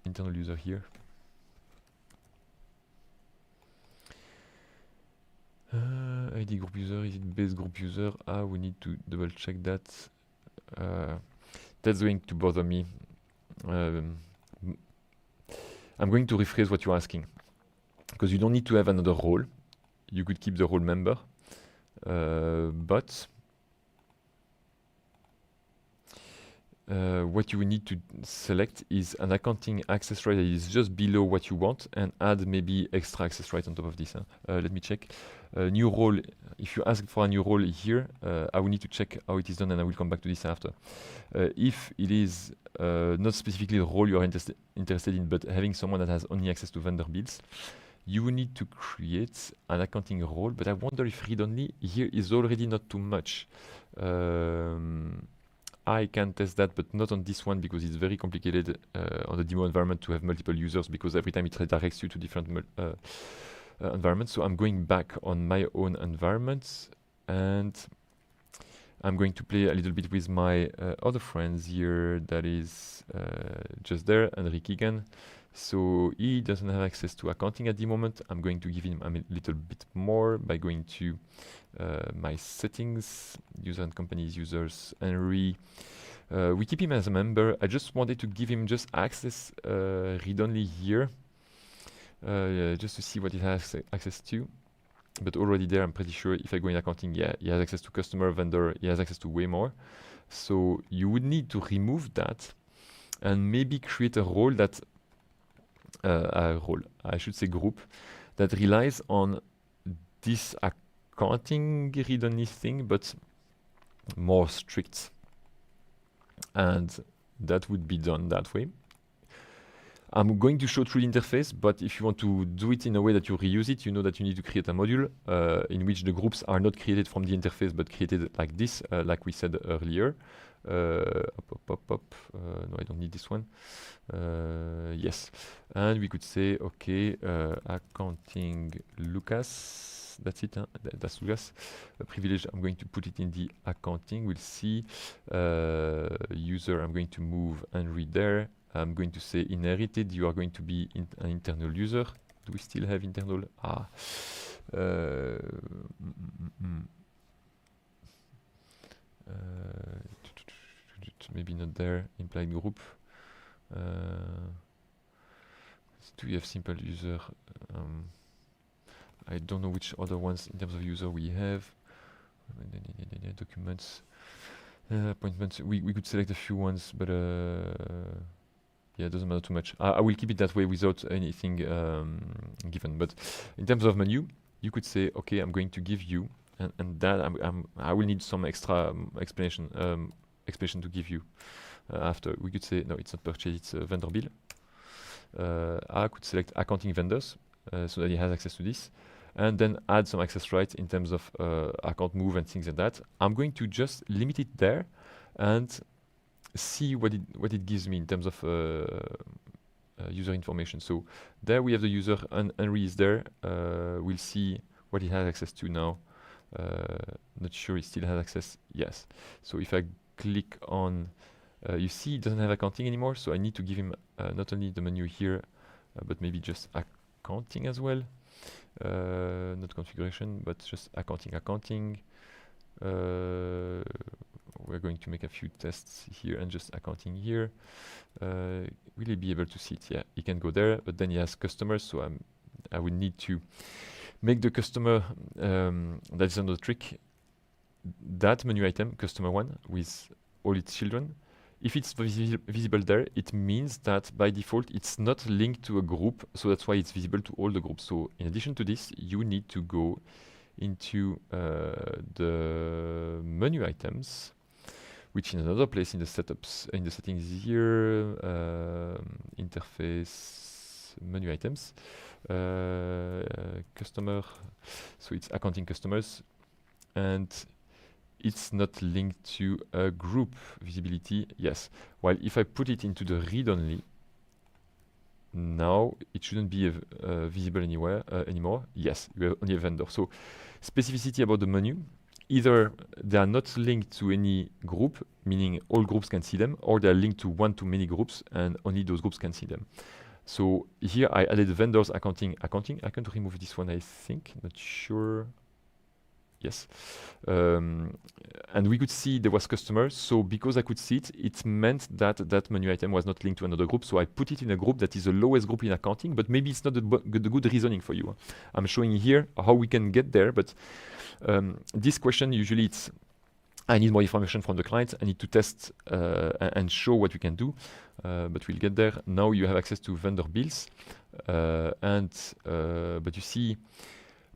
Internal user here. ID group user, is it base group user? We need to double check that. That's going to bother me. I'm going to rephrase what you're asking, because you don't need to have another role. You could keep the role member, but what you need to select is an accounting access right that is just below what you want, and add maybe extra access right on top of this. Let me check. New role, if you ask for a new role here, I will need to check how it is done, and I will come back to this after. If it is not specifically the role you are interested in, but having someone that has only access to vendor bills, you will need to create an accounting role, but I wonder if read-only here is already not too much. I can test that, but not on this one, because it's very complicated on the demo environment to have multiple users, because every time it redirects you to different environments. So I'm going back on my own environment, and I'm going to play a little bit with my other friends here that is just there, Enrique again. So he doesn't have access to accounting at the moment. I'm going to give him a little bit more by going to my settings, user and companies, users, Henry. We keep him as a member. I just wanted to give him just access read-only here, just to see what he has access to. But already there, I'm pretty sure if I go in accounting, yeah, he has access to customer, vendor, he has access to way more. So you would need to remove that and maybe create a role that, I should say group, that relies on this accounting read-only thing, but more strict. And that would be done that way. I'm going to show through the interface, but if you want to do it in a way that you reuse it, you know that you need to create a module in which the groups are not created from the interface, but created like this, like we said earlier. No, I don't need this one. Yes, and we could say, okay, accounting Lucas. That's it. Huh? That's Lucas. Privilege. I'm going to put it in the accounting. We'll see. User. I'm going to move and read there. I'm going to say inherited. You are going to be an internal user. Do we still have internal? Maybe not there. Implied group. Do we have simple user? I don't know which other ones in terms of user we have. Documents, appointments. We could select a few ones, but yeah, it doesn't matter too much. I will keep it that way without anything given. But in terms of menu, you could say, okay, I'm going to give you, and that I will need some extra explanation to give you after. We could say, no, it's not purchase, it's a vendor bill. I could select accounting vendors so that he has access to this, and then add some access rights in terms of account move and things like that. I'm going to just limit it there and see what it gives me in terms of user information. So there we have the user, and Henry is there. We'll see what he has access to now. Not sure he still has access. Yes. So if I click on, you see he doesn't have accounting anymore, so I need to give him not only the menu here, but maybe just accounting as well. Not configuration, but just accounting. We're going to make a few tests here and just accounting here. Will he be able to see it? Yeah, he can go there, but then he has customers, so I will need to make the customer, that is another trick, that menu item, customer one, with all its children. If it's visible there, it means that by default it's not linked to a group, so that's why it's visible to all the groups. So in addition to this, you need to go into the menu items, which in another place in the setups, in the settings here, interface, menu items, customer, so it's accounting customers, and it's not linked to a group visibility, yes. While if I put it into the read-only, now it shouldn't be visible anywhere anymore. Yes, you have only a vendor. So specificity about the menu, either they are not linked to any group, meaning all groups can see them, or they are linked to one to many groups and only those groups can see them. So here I added vendors, accounting. I can remove this one, I think, not sure. Yes, and we could see there was customers, so because I could see it, it meant that that menu item was not linked to another group, so I put it in a group that is the lowest group in accounting, but maybe it's not the good reasoning for you. I'm showing here how we can get there, but this question usually it's, I need more information from the client, I need to test and show what we can do, but we'll get there. Now you have access to vendor bills, but you see,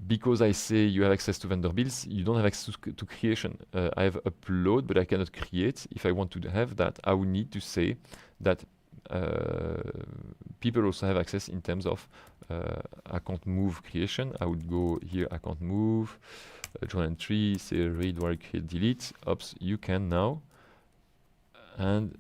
because I say you have access to vendor bills, you don't have access to creation. I have upload, but I cannot create. If I want to have that, I will need to say that people also have access in terms of account move creation. I would go here, account move, join entry, say read, write, create, delete. Oops, you can now. And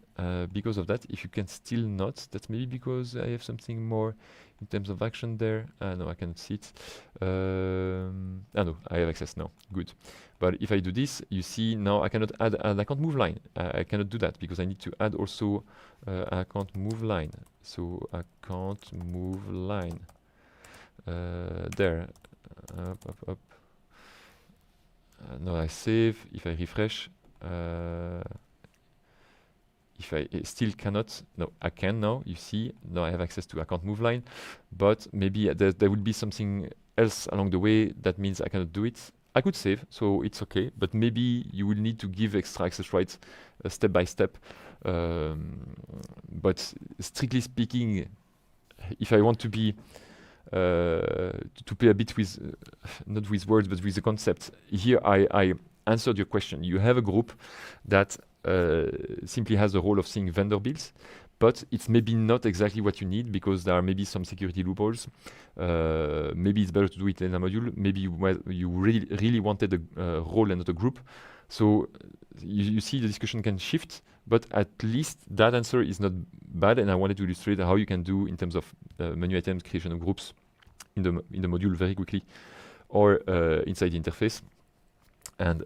because of that, if you can still not, that's maybe because I have something more in terms of action there. No, I cannot see it. No, I have access now. Good. But if I do this, you see now I cannot add an account move line. I cannot do that because I need to add also account move line. So account move line. There. Up. Now I save. If I refresh. If I still cannot, no, I can now, you see, now I have access to account move line, but maybe there will be something else along the way that means I cannot do it. I could save, so it's okay, but maybe you will need to give extra access rights step by step. But strictly speaking, if I want to be to play a bit with not with words but with the concept, here I answered your question. You have a group that simply has the role of seeing vendor bills, but it's maybe not exactly what you need because there are maybe some security loopholes. Maybe it's better to do it in a module. Maybe you really wanted a role and not a group. So you see the discussion can shift, but at least that answer is not bad, and I wanted to illustrate how you can do in terms of menu items, creation of groups in the module very quickly, or inside the interface, and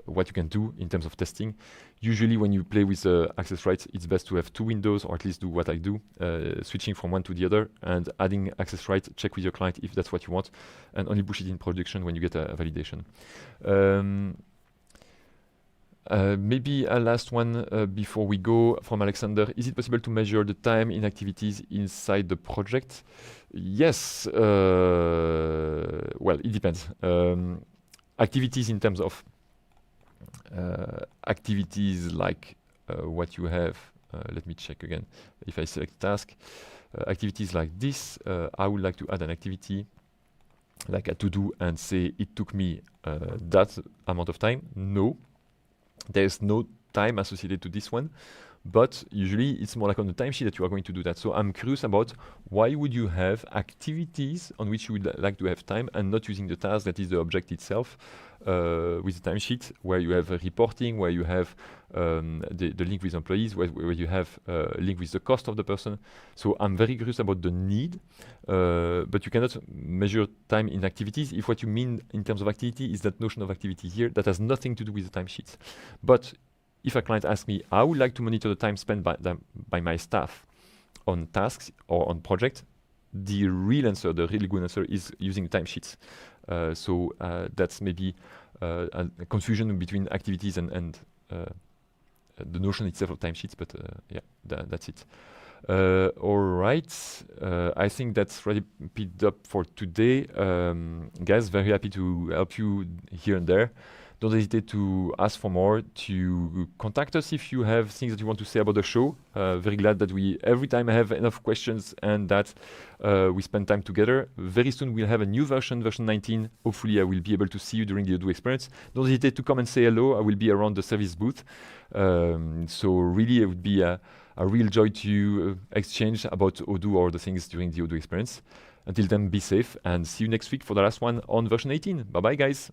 what you can do in terms of testing. Usually when you play with access rights, it's best to have two windows, or at least do what I do, switching from one to the other and adding access rights, check with your client if that's what you want, and only push it in production when you get a validation. Maybe a last one before we go from Alexander. Is it possible to measure the time in activities inside the project? Yes. Well, it depends. Activities in terms of activities like what you have. Let me check again. If I select task, activities like this, I would like to add an activity like a to-do and say it took me that amount of time. No. There's no time associated to this one, but usually it's more like on the timesheet that you are going to do that. So I'm curious about why would you have activities on which you would like to have time and not using the task that is the object itself with the timesheet, where you have reporting, where you have the link with employees, where you have a link with the cost of the person. So I'm very curious about the need, but you cannot measure time in activities if what you mean in terms of activity is that notion of activity here that has nothing to do with the timesheets. But if a client asks me, I would like to monitor the time spent by my staff on tasks or on projects, the real answer, the really good answer is using timesheets. So that's maybe a confusion between activities and the notion itself of timesheets, but yeah, that's it. All right, I think that's ready picked up for today. Guys, very happy to help you here and there. Don't hesitate to ask for more, to contact us if you have things that you want to say about the show. Very glad that we every time have enough questions and that we spend time together. Very soon we'll have a new version 19. Hopefully I will be able to see you during the Odoo experience. Don't hesitate to come and say hello. I will be around the service booth. So really it would be a real joy to exchange about Odoo or the things during the Odoo experience. Until then, be safe and see you next week for the last one on version 18. Bye bye guys.